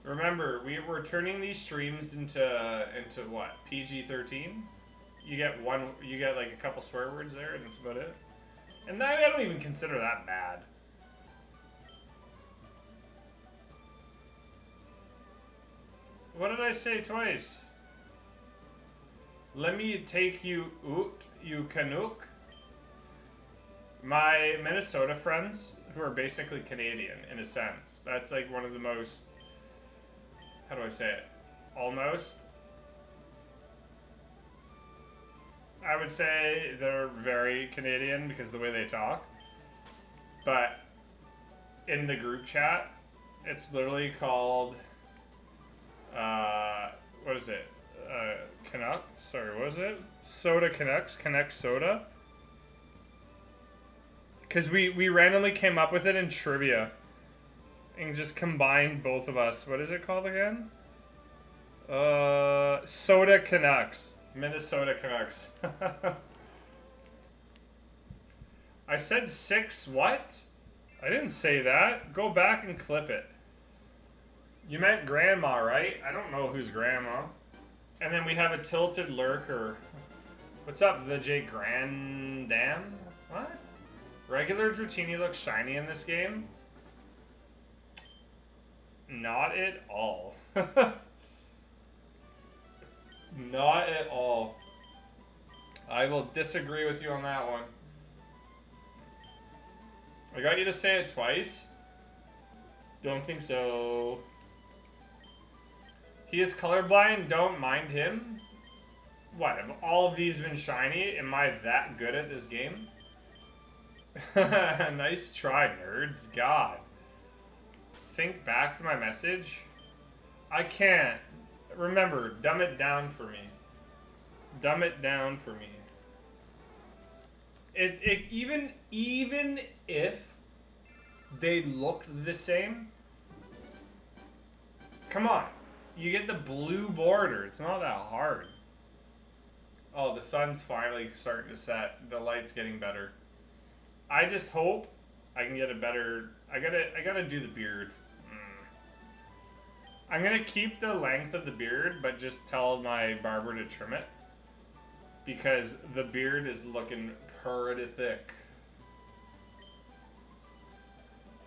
Remember, we're turning these streams into what? PG-13? You get like a couple swear words there, and that's about it. And I don't even consider that bad. What did I say twice? Let me take you out, you Canuck. My Minnesota friends, who are basically Canadian in a sense, that's like one of the most, how do I say it? Almost. I would say they're very Canadian because of the way they talk. But in the group chat, it's literally called, what is it? Canuck? Sorry, what is it? Soda Canucks? Canuck Soda? Because we randomly came up with it in trivia. And just combined both of us. What is it called again? Soda Canucks. Minnesota Canucks. I said 6 what? I didn't say that. Go back and clip it. You meant grandma, right? I don't know who's grandma. And then we have a tilted lurker. What's up, the J Grandam? What? Regular Dratini looks shiny in this game? Not at all. Not at all. I will disagree with you on that one. I got you to say it twice. Don't think so. He is colorblind. Don't mind him. What? Have all of these been shiny? Am I that good at this game? Nice try, nerds. God. Think back to my message. I can't. Remember, dumb it down for me. Dumb it down for me. Even if they looked the same, come on. You get the blue border. It's not that hard. Oh, the sun's finally starting to set. The light's getting better. I just hope I can get a better... I gotta do the beard. I'm gonna keep the length of the beard, but just tell my barber to trim it. Because the beard is looking pretty thick.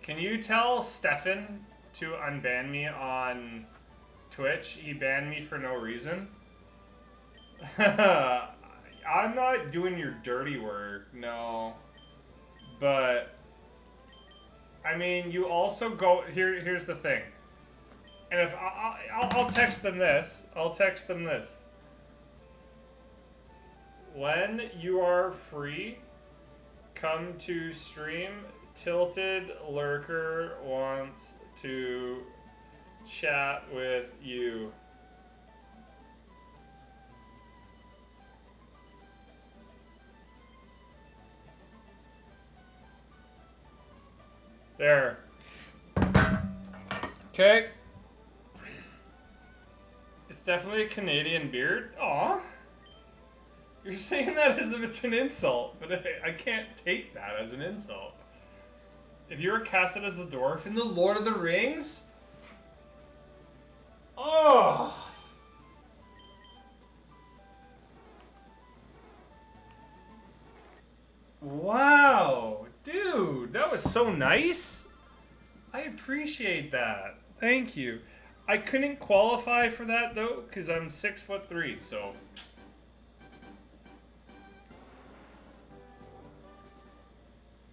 Can you tell Stefan to unban me on Twitch? He banned me for no reason. I'm not doing your dirty work, no. But, I mean, you also go... Here's the thing. And if I'll text them this. I'll text them this. When you are free, come to stream. Tilted Lurker wants to chat with you. There. Okay. It's definitely a Canadian beard. Aw. You're saying that as if it's an insult, but I can't take that as an insult. If you were casted as the dwarf in the Lord of the Rings? Oh. Wow. Dude, that was so nice. I appreciate that. Thank you. I couldn't qualify for that though, because I'm 6'3", so.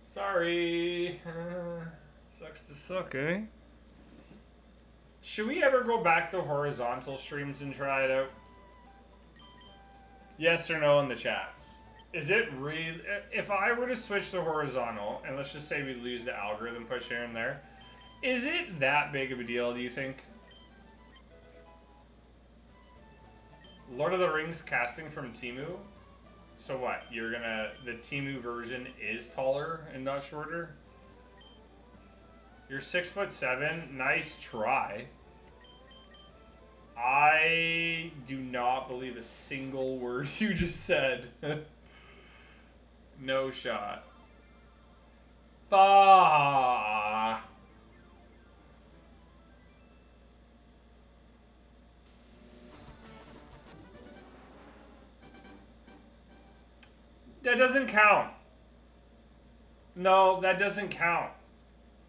Sorry. Sucks to suck, eh? Should we ever go back to horizontal streams and try it out? Yes or no in the chats. Is it real? If I were to switch to horizontal, and let's just say we lose the algorithm push here and there, is it that big of a deal, do you think? Lord of the Rings casting from Temu? So what? You're gonna... The Temu version is taller and not shorter? You're 6'7". Nice try. I do not believe a single word you just said. No shot. Bah. That doesn't count. No, that doesn't count.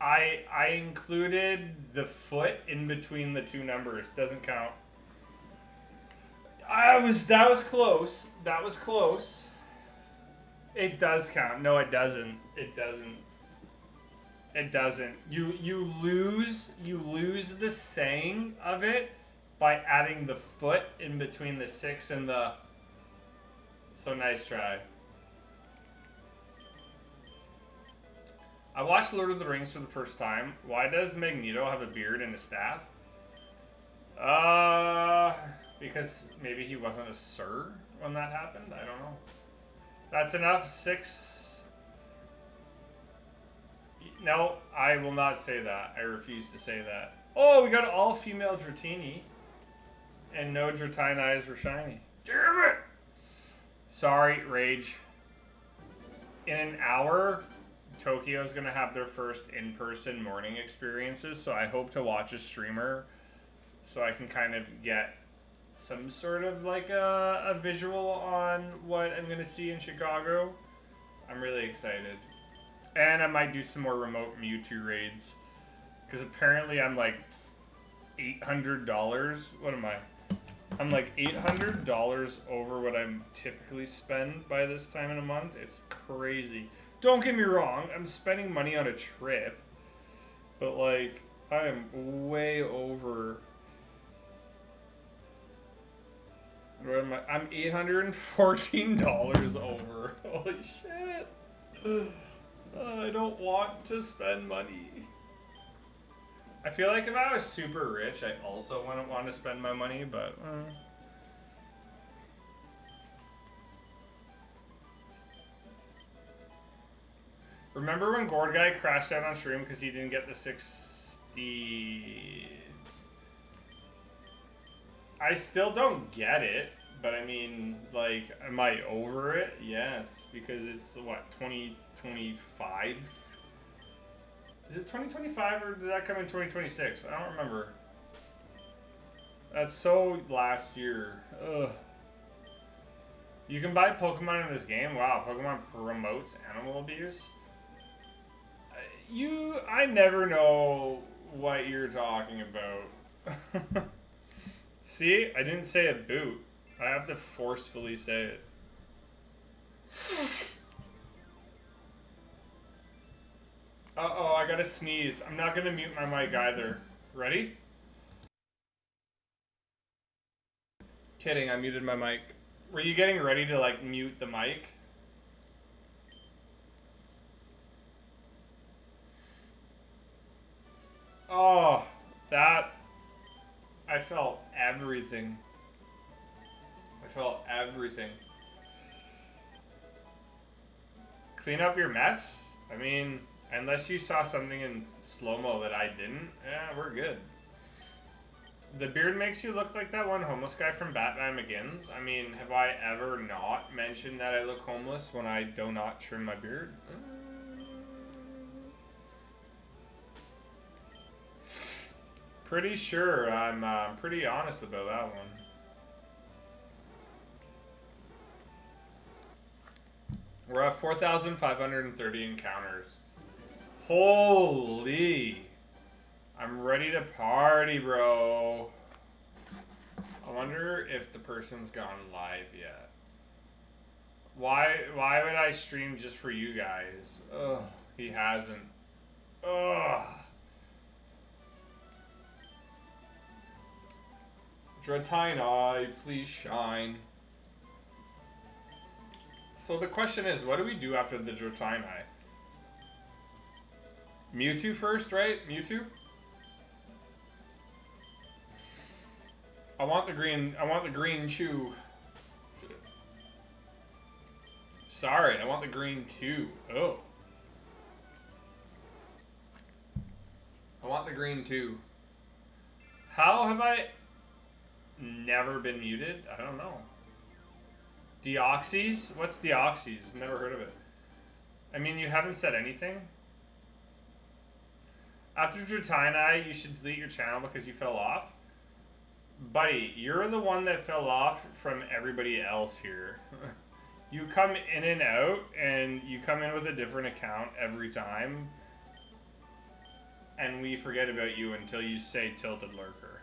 I included the foot in between the two numbers. Doesn't count. That was close. That was close. It does count. No, it doesn't. It doesn't. It doesn't. You lose the saying of it by adding the foot in between the 6 and the... So nice try. I watched Lord of the Rings for the first time. Why does Magneto have a beard and a staff? Because maybe he wasn't a sir when that happened? I don't know. That's enough. 6. No, I will not say that. I refuse to say that. Oh, we got all female Dratini. And no Dratini were shiny. Damn it! Sorry, Rage. In an hour, Tokyo's gonna have their first in-person morning experiences, so I hope to watch a streamer so I can kind of get some sort of like a visual on what I'm gonna see in Chicago. I'm really excited. And I might do some more remote Mewtwo raids. Because apparently I'm like $800. What am I? I'm like $800 over what I'm typically spend by this time in a month. It's crazy. Don't get me wrong, I'm spending money on a trip. But like, I am way over. What am I? I'm $814 over. Holy shit. I don't want to spend money. I feel like if I was super rich, I also wouldn't want to spend my money, but... Remember when Gourd Guy crashed out on stream because he didn't get the 60... I still don't get it, but I mean, like, am I over it? Yes, because it's, what, 2025? Is it 2025 or did that come in 2026? I don't remember. That's so last year. Ugh. You can buy Pokemon in this game? Wow, Pokemon promotes animal abuse? I never know what you're talking about. See? I didn't say a boot. I have to forcefully say it. Uh-oh, I gotta sneeze. I'm not gonna mute my mic either. Ready? Kidding, I muted my mic. Were you getting ready to, like, mute the mic? Oh, that... I felt everything. I felt everything. Clean up your mess? I mean... Unless you saw something in slow-mo that I didn't, yeah, we're good. The beard makes you look like that one homeless guy from Batman Begins. I mean, have I ever not mentioned that I look homeless when I do not trim my beard? Pretty sure I'm pretty honest about that one. We're at 4,530 encounters. Holy! I'm ready to party, bro. I wonder if the person's gone live yet. Why would I stream just for you guys? Ugh, he hasn't. Ugh. Dratini, please shine. So the question is, what do we do after the Dratini? Mewtwo first, right? Mewtwo? I want the green chew. Sorry, I want the green too. Oh. I want the green too. How have I never been muted? I don't know. Deoxys? What's Deoxys? Never heard of it. I mean, you haven't said anything? After Dratini, you should delete your channel because you fell off. Buddy, you're the one that fell off from everybody else here. You come in and out, and you come in with a different account every time. And we forget about you until you say Tilted Lurker.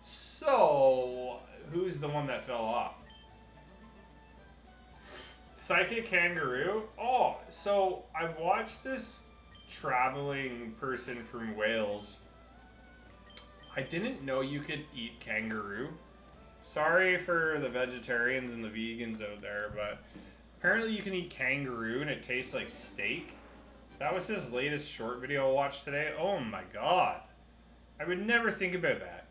So, who's the one that fell off? Psychic Kangaroo? Oh, so I watched this traveling person from Wales. I didn't know you could eat kangaroo. Sorry for the vegetarians and the vegans out there, but apparently you can eat kangaroo and it tastes like steak. That was his latest short video I watched today. Oh my god. I would never think about that.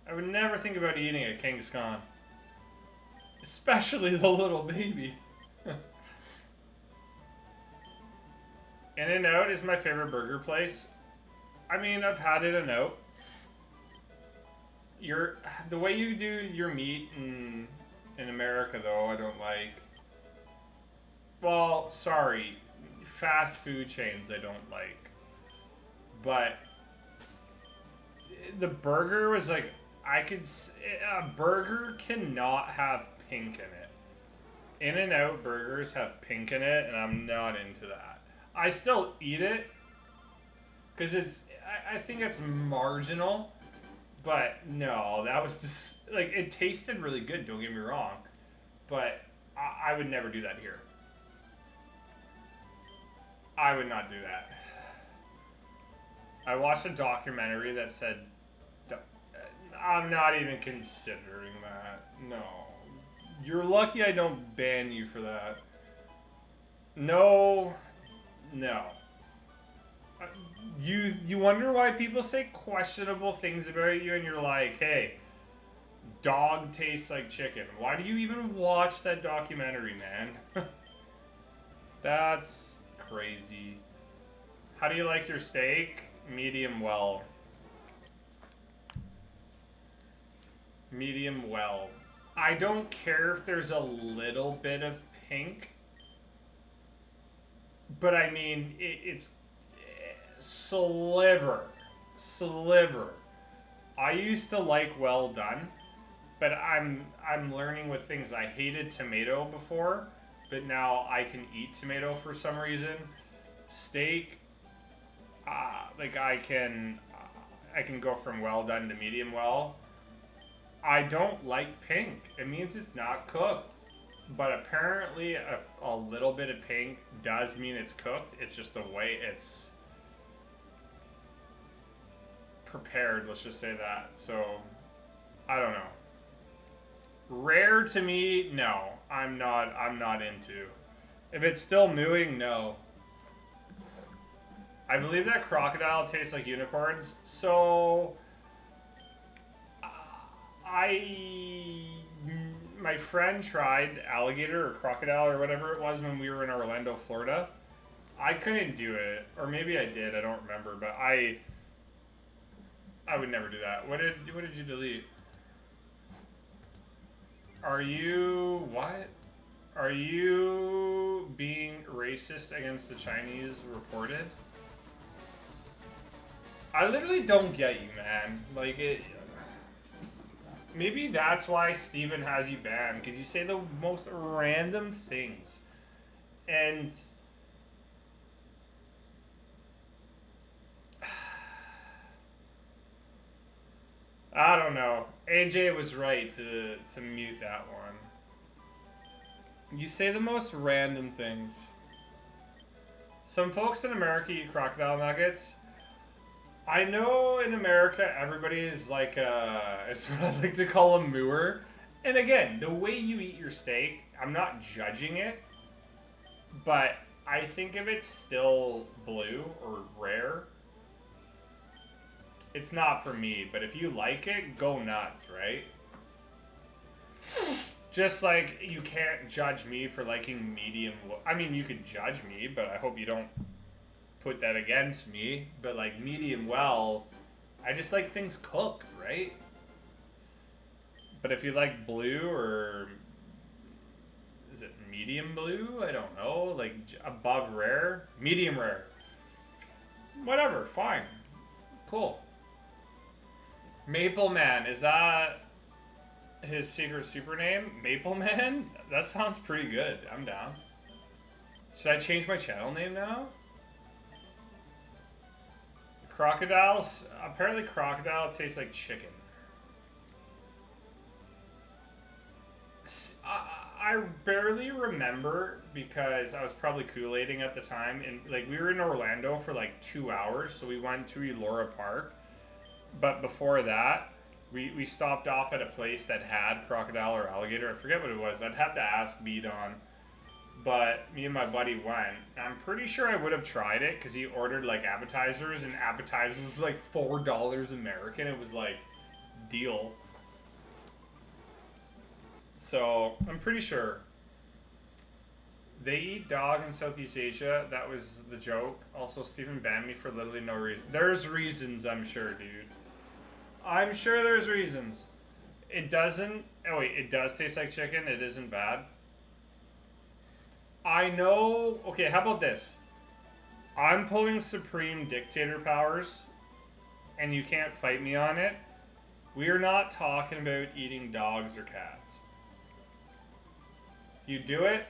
I would never think about eating a Kangaskhan. Especially the little baby. In-N-Out is my favorite burger place. I mean, I've had In-N-Out. The way you do your meat in America, though, I don't like. Well, sorry, fast food chains I don't like. But the burger was like, a burger cannot have pink in it. In-N-Out burgers have pink in it, and I'm not into that. I still eat it because I think it's marginal, but no, that was just like, it tasted really good. Don't get me wrong, but I would never do that here. I would not do that. I watched a documentary that said, I'm not even considering that. No. You're lucky I don't ban you for that. No. No. You wonder why people say questionable things about you and you're like, hey, dog tastes like chicken. Why do you even watch that documentary, man? That's crazy. How do you like your steak? Medium well. Medium well. I don't care if there's a little bit of pink. But I mean, it's sliver. I used to like well done, but I'm learning with things. I hated tomato before, but now I can eat tomato for some reason. Steak, like I can go from well done to medium well. I don't like pink. It means it's not cooked. But apparently a little bit of pink does mean it's cooked. It's just the way it's prepared, let's just say that. So, I don't know. Rare to me, no. I'm not into. If it's still mooing, no. I believe that crocodile tastes like unicorns. So, my friend tried alligator or crocodile or whatever it was when we were in Orlando, Florida. I couldn't do it, or maybe I did. I don't remember, but I would never do that. What did you delete? Are you what? Are you being racist against the Chinese reported? I literally don't get you, man. Like it. Maybe that's why Steven has you banned, because you say the most random things. And I don't know. AJ was right to mute that one. You say the most random things. Some folks in America eat crocodile nuggets. I know in America everybody is like it's what I like to call a mooer. And again, the way you eat your steak, I'm not judging it, but I think if it's still blue or rare, it's not for me. But if you like it, go nuts, right? Just like you can't judge me for liking medium. I mean, you could judge me, but I hope you don't put that against me. But like medium well, I just like things cooked, right? But if you like blue, or is it medium blue? I don't know, like above rare, medium rare, whatever, fine, cool. Maple Man, is that his secret super name? Maple Man? That sounds pretty good. I'm down. Should I change my channel name now? Crocodiles? Apparently crocodile tastes like chicken. I barely remember because I was probably Kool-Aiding at the time. And like we were in Orlando for like 2 hours. So we went to Elora Park. But before that, we stopped off at a place that had crocodile or alligator. I forget what it was. I'd have to ask Beadon. But me and my buddy went. I'm pretty sure I would have tried it because he ordered like appetizers, and appetizers were like $4 American. It was like deal. So I'm pretty sure They eat dog in Southeast Asia. That was the joke. Also, Steven banned me for literally no reason. There's reasons, I'm sure, dude. I'm sure there's reasons. It doesn't... Oh, wait. It does taste like chicken. It isn't bad. I know... Okay, how about this? I'm pulling Supreme Dictator powers, and you can't fight me on it. We are not talking about eating dogs or cats. You do it,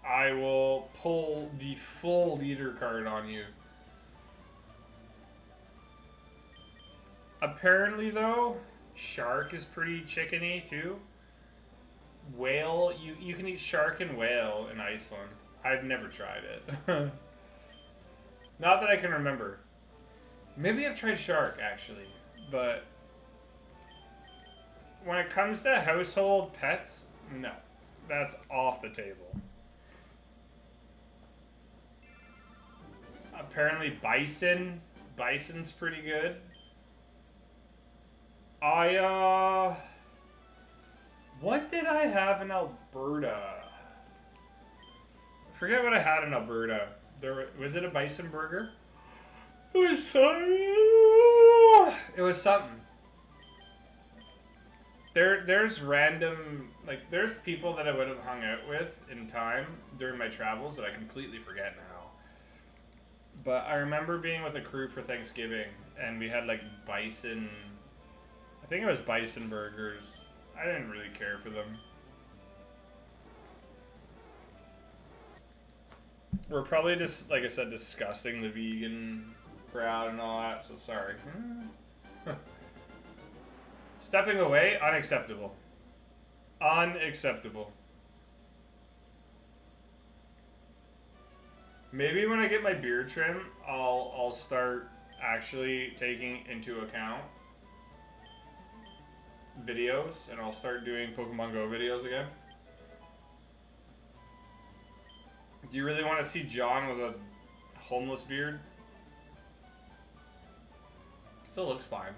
I will pull the full leader card on you. Apparently, though, shark is pretty chickeny, too. Whale, you can eat shark and whale in Iceland. I've never tried it. Not that I can remember. Maybe I've tried shark, actually. But when it comes to household pets, no. That's off the table. Apparently bison. Bison's pretty good. What did I have in Alberta? I forget what I had in Alberta. Was it a bison burger? It was something. There's random, like, there's people that I would have hung out with in time during my travels that I completely forget now. But I remember being with a crew for Thanksgiving, and we had, like, bison, I think it was bison burgers. I didn't really care for them. We're probably just, like I said, disgusting the vegan crowd and all that, so sorry. Stepping away, unacceptable. Unacceptable. Maybe when I get my beard trim, I'll start actually taking into account videos, and I'll start doing Pokemon Go videos again. Do you really want to see John with a homeless beard? Still looks fine.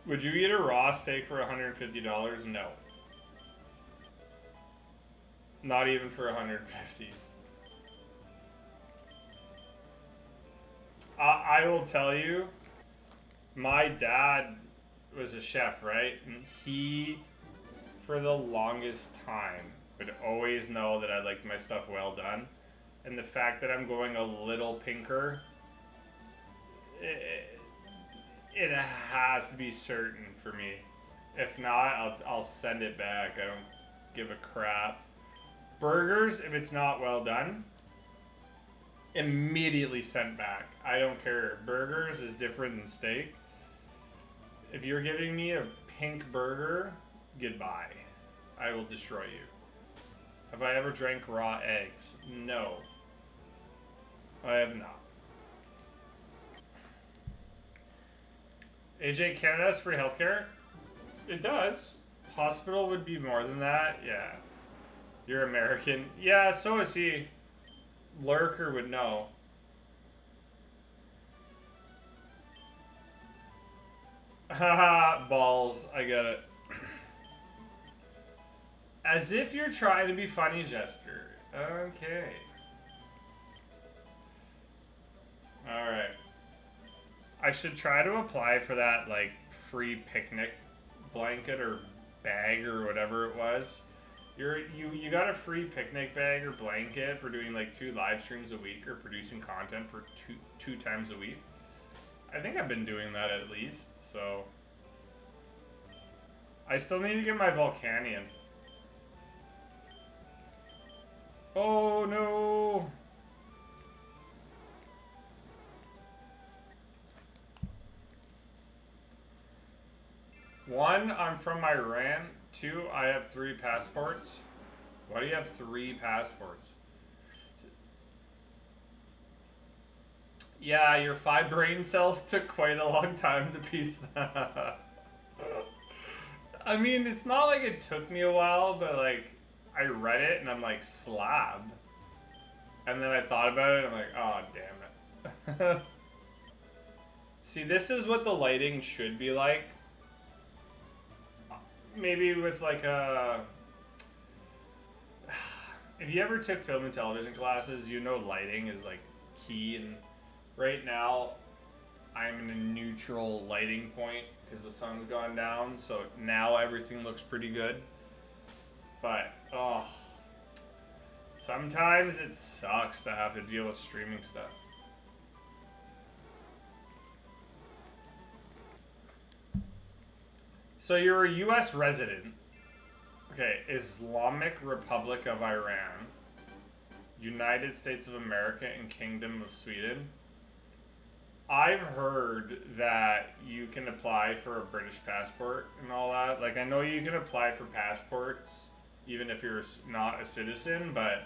Would you eat a raw steak for $150? No. Not even for $150. I will tell you, my dad was a chef, right? And he, for the longest time, would always know that I liked my stuff well done. And the fact that I'm going a little pinker, it has to be certain for me. If not, I'll send it back. I don't give a crap. Burgers, if it's not well done, immediately sent back. I don't care. Burgers is different than steak. If you're giving me a pink burger, goodbye. I will destroy you. Have I ever drank raw eggs? No. I have not. AJ, Canada has free healthcare? It does. Hospital would be more than that? Yeah. You're American? Yeah, so is he. Lurker would know. Haha, balls. I get it. As if you're trying to be funny, Jester. Okay. Alright. I should try to apply for that, like, free picnic blanket or bag or whatever it was. You got a free picnic bag or blanket for doing, like, 2 live streams a week or producing content for two times a week. I think I've been doing that at least, so... I still need to get my Volcanion. Oh, no! One, I'm from Iran. 2, I have 3 passports. Why do you have 3 passports? Yeah, your 5 brain cells took quite a long time to piece that. I mean, it's not like it took me a while, but like, I read it and I'm like, slab. And then I thought about it and I'm like, oh, damn it. See, this is what the lighting should be like. maybe with like a. If you ever took film and television classes, you know lighting is like key. And right now, I'm in a neutral lighting point because the sun's gone down. So now everything looks pretty good. But oh, sometimes it sucks to have to deal with streaming stuff. So you're a U.S. resident. Okay, Islamic Republic of Iran, United States of America, and Kingdom of Sweden. I've heard that you can apply for a British passport and all that. Like, I know you can apply for passports even if you're not a citizen, but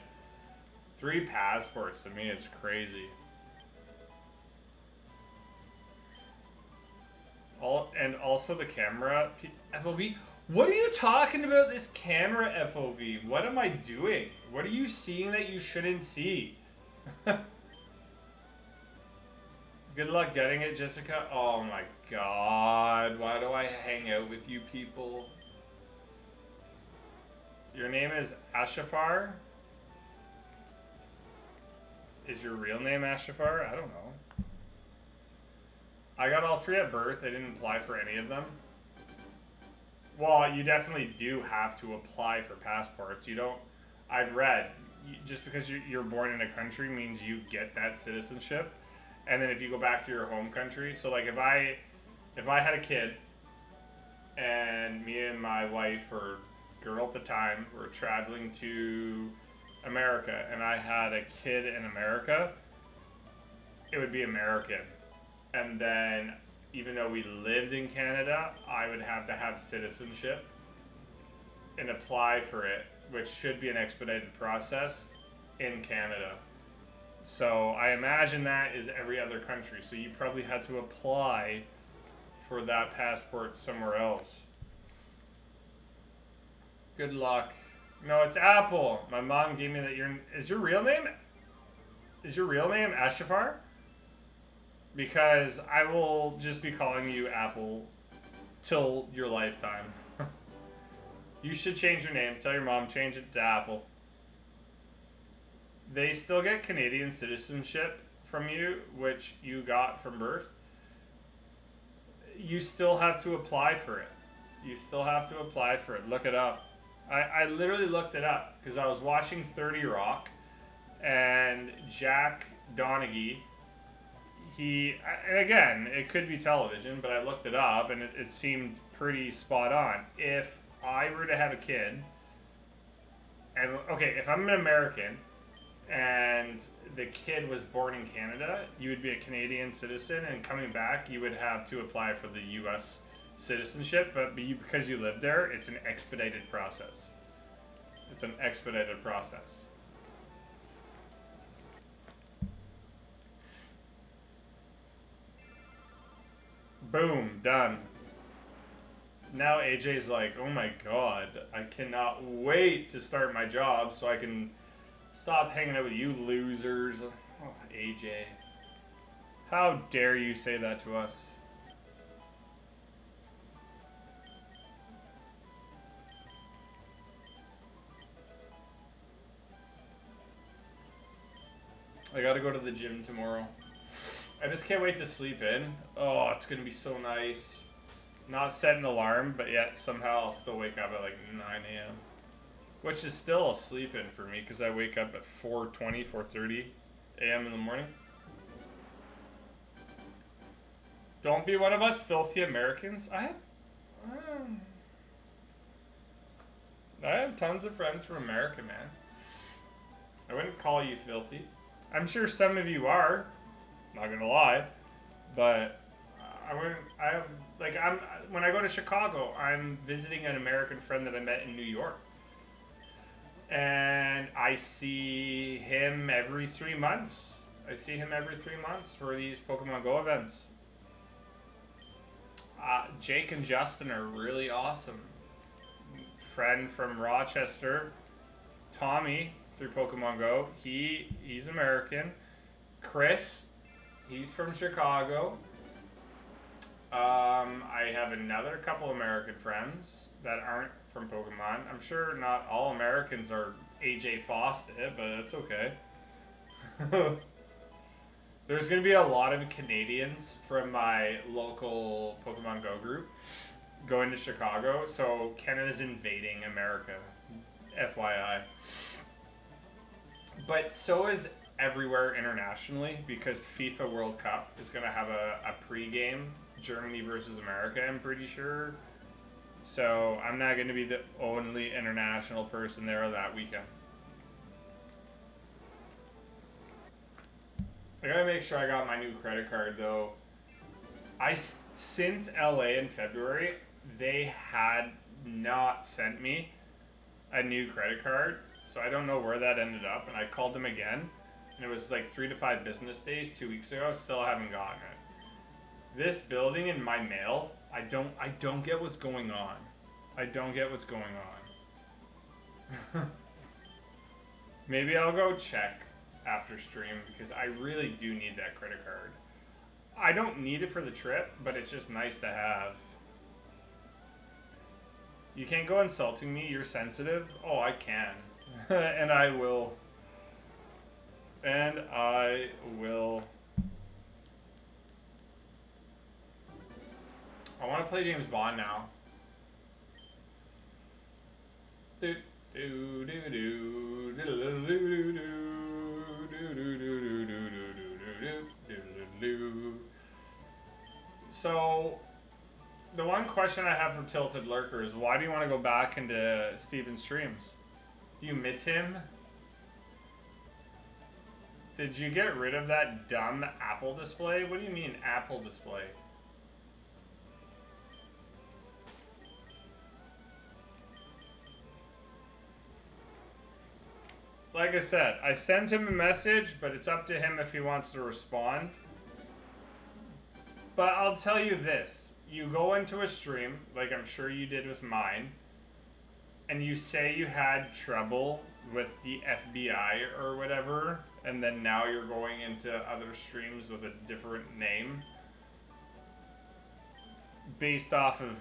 3 passports to me is crazy. And also the camera FOV. What are you talking about, this camera FOV? What am I doing? What are you seeing that you shouldn't see? Good luck getting it, Jessica. Oh my god. Why do I hang out with you people? Your name is Ashafar? Is your real name Ashafar? I don't know. I got all 3 at birth. I didn't apply for any of them. Well, you definitely do have to apply for passports. You don't. I've read, just because you're born in a country means you get that citizenship, and then if you go back to your home country. So like if I had a kid, and me and my wife or girl at the time were traveling to America, and I had a kid in America, it would be American, and then. Even though we lived in Canada, I would have to have citizenship and apply for it, which should be an expedited process in Canada. So I imagine that is every other country. So you probably had to apply for that passport somewhere else. Good luck. No, it's Apple. My mom gave me that. Is your real name Ashafar? Because I will just be calling you Apple till your lifetime. You should change your name. Tell your mom, change it to Apple. They still get Canadian citizenship from you, which you got from birth. You still have to apply for it. Look it up. I literally looked it up because I was watching 30 Rock, and Jack Donaghy, and again, it could be television, but I looked it up and it seemed pretty spot on. If I were to have a kid, and okay, if I'm an American and the kid was born in Canada, you would be a Canadian citizen, and coming back, you would have to apply for the U.S. citizenship, but because you live there, it's an expedited process. Boom, done. Now AJ's like, oh my god, I cannot wait to start my job so I can stop hanging out with you losers. Oh, AJ. How dare you say that to us? I gotta go to the gym tomorrow. I just can't wait to sleep in. Oh, it's gonna be so nice. Not set an alarm, but yet somehow I'll still wake up at like 9 a.m. Which is still a sleep in for me because I wake up at 4:30 a.m. in the morning. Don't be one of us filthy Americans. I have tons of friends from America, man. I wouldn't call you filthy. I'm sure some of you are. Not gonna lie, but when I go to Chicago, I'm visiting an American friend that I met in New York, and I see him every 3 months. For these Pokemon Go events. Jake and Justin are really awesome. Friend from Rochester, Tommy, through Pokemon Go. He's American. Chris, he's from Chicago. I have another couple American friends that aren't from Pokemon. I'm sure not all Americans are AJ Fawcett, but that's okay. There's going to be a lot of Canadians from my local Pokemon Go group going to Chicago, so Canada's invading America. FYI. But so is everywhere internationally, because FIFA World Cup is going to have a pre-game, Germany versus America, I'm pretty sure. So I'm not going to be the only international person there that weekend. I gotta make sure I got my new credit card though. Since LA in February, they had not sent me a new credit card, so I don't know where that ended up. And I called them again, and it was like 3 to 5 business days 2 weeks ago. Still haven't gotten it. This building in my mail, I don't get what's going on. I don't get what's going on. Maybe I'll go check after stream, because I really do need that credit card. I don't need it for the trip, but it's just nice to have. You can't go insulting me, you're sensitive. Oh, I can. And I will. And I will. I want to play James Bond now. Do do do do do do do do. So, the one question I have for Tilted Lurker is, why do you want to go back into Steven's streams? Do you miss him? Did you get rid of that dumb Apple display? What do you mean Apple display? Like I said, I sent him a message, but it's up to him if he wants to respond. But I'll tell you this. You go into a stream, like I'm sure you did with mine, and you say you had trouble with the FBI or whatever, and then now you're going into other streams with a different name based off of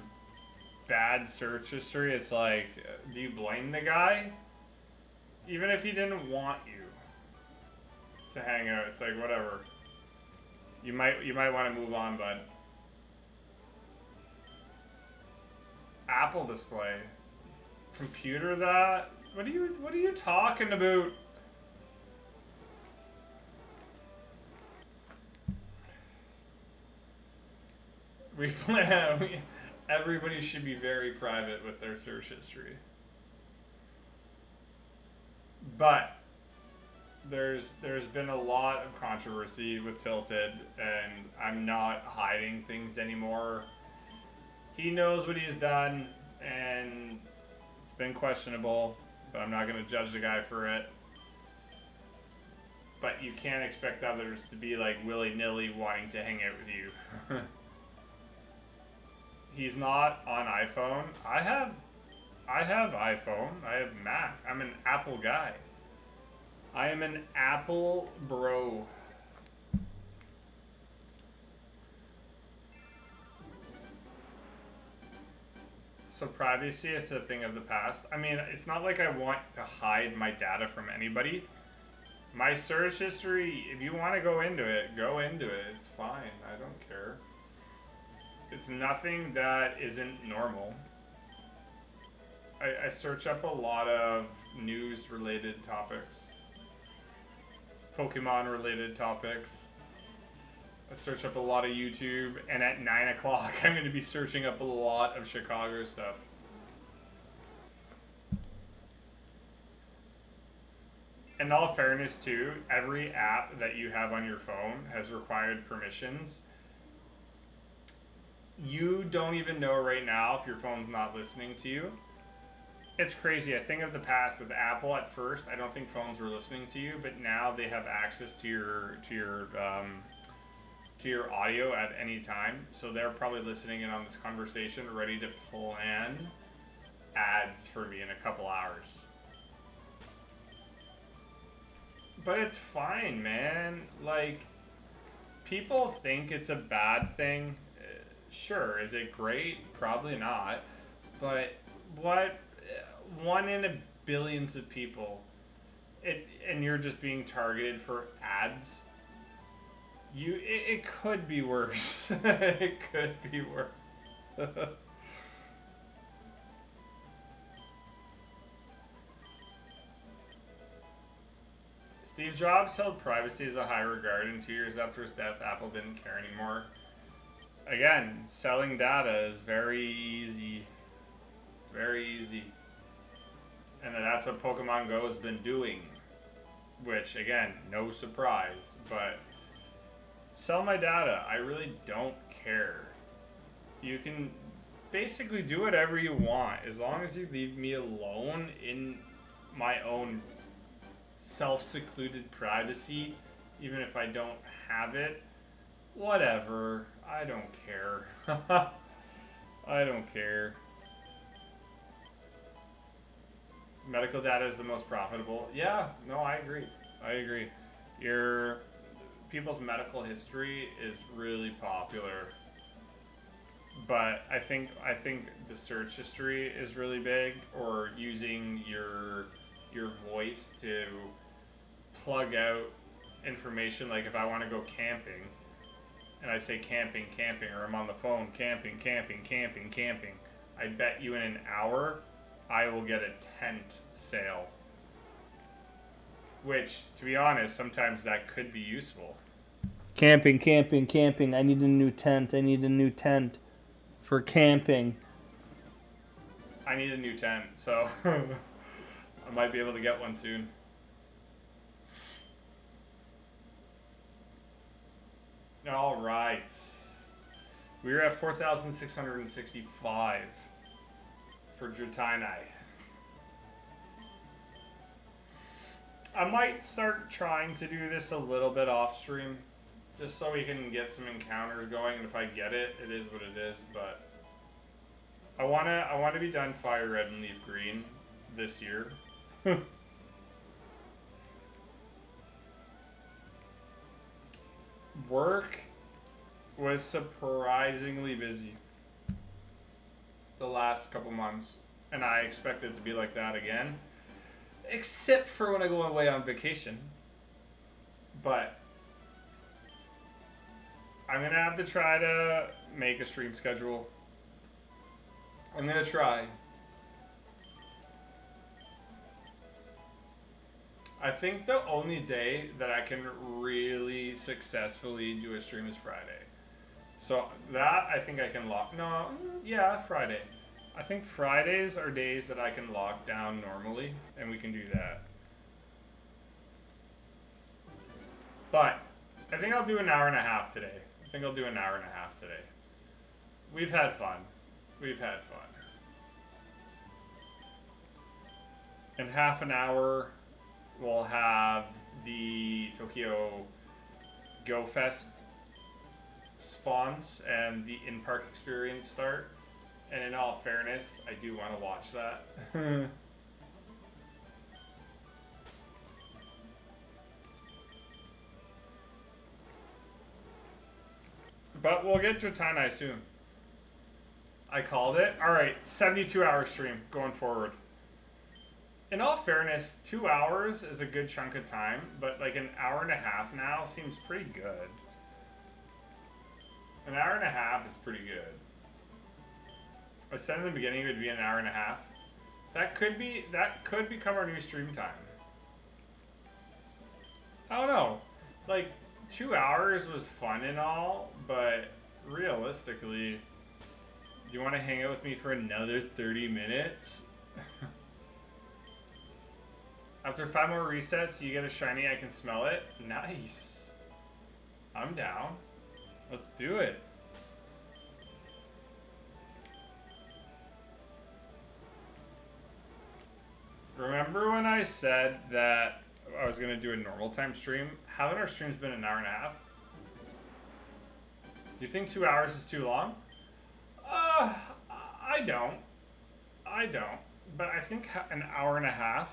bad search history. It's like, do you blame the guy? Even if he didn't want you to hang out, it's like, whatever. You might want to move on, bud. Apple display. Computer that? What are you talking about? Everybody should be very private with their search history. But there's been a lot of controversy with Tilted, and I'm not hiding things anymore. He knows what he's done, and it's been questionable, but I'm not going to judge the guy for it. But you can't expect others to be like willy-nilly wanting to hang out with you. He's not on iPhone. I have iPhone. I have Mac. I'm an Apple guy. I am an Apple bro. So privacy is a thing of the past. I mean, it's not like I want to hide my data from anybody. My search history, if you want to go into it, go into it. It's fine. I don't care. It's nothing that isn't normal. I search up a lot of news-related topics. Pokemon-related topics. I search up a lot of YouTube, and at 9 o'clock I'm going to be searching up a lot of Chicago stuff. In all fairness too, every app that you have on your phone has required permissions. You don't even know right now if your phone's not listening to you. It's crazy. I think of the past with Apple. At first, I don't think phones were listening to you, but now they have access to your audio at any time. So they're probably listening in on this conversation, ready to plan ads for me in a couple hours. But it's fine, man. Like, people think it's a bad thing. Sure. Is it great? Probably not. But What? One in a billions of people. And you're just being targeted for ads. It could be worse. It could be worse. Steve Jobs held privacy as a high regard, and 2 years after his death, Apple didn't care anymore. Again, selling data is very easy. It's very easy. And that's what Pokemon Go has been doing. Which, again, no surprise. But sell my data. I really don't care. You can basically do whatever you want. As long as you leave me alone in my own self-secluded privacy. Even if I don't have it. Whatever. I don't care. I don't care. Medical data is the most profitable. Yeah, no, I agree. I agree. Your people's medical history is really popular. But I think the search history is really big, or using your voice to plug out information. Like if I want to go camping and I say camping, or I'm on the phone camping, I bet you in an hour I will get a tent sale. Which, to be honest, sometimes that could be useful. Camping. I need a new tent. For camping. I need a new tent, so I might be able to get one soon. All right. We are at 4,665 for Dratini. I might start trying to do this a little bit off stream, just so we can get some encounters going. And if I get it, it is what it is. But I wanna be done FireRed and LeafGreen this year. Work was surprisingly busy the last couple months, and I expect it to be like that again, except for when I go away on vacation. But I'm gonna have to try to make a stream schedule. I'm gonna try. I think the only day that I can really successfully do a stream is Friday. So that I think I can lock. No, yeah, Friday. I think Fridays are days that I can lock down normally, and we can do that. But I think I'll do an hour and a half today. We've had fun. In half an hour, we'll have the Tokyo Go Fest spawns and the in-park experience start. And in all fairness, I do want to watch that. But we'll get Dratini soon. I called it. Alright, 72-hour stream going forward. In all fairness, 2 hours is a good chunk of time, but like an hour and a half now seems pretty good. An hour and a half is pretty good. I said in the beginning it would be an hour and a half. That could become our new stream time. I don't know. Like, 2 hours was fun and all, but realistically, do you want to hang out with me for another 30 minutes? After 5 more resets, you get a shiny, I can smell it. Nice. I'm down. Let's do it. Remember when I said that I was going to do a normal time stream? Haven't our streams been an hour and a half? Do you think 2 hours is too long? I don't. But I think an hour and a half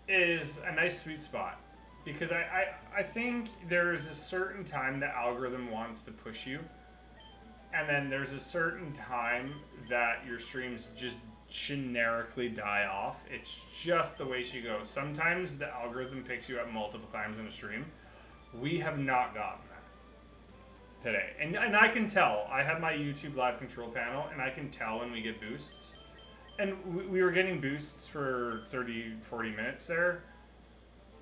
is a nice sweet spot. Because I think there's a certain time the algorithm wants to push you. And then there's a certain time that your streams just generically die off. It's just the way she goes. Sometimes the algorithm picks you up multiple times in a stream. We have not gotten that today. And I can tell. I have my YouTube live control panel, and I can tell when we get boosts. And we were getting boosts for 30, 40 minutes there,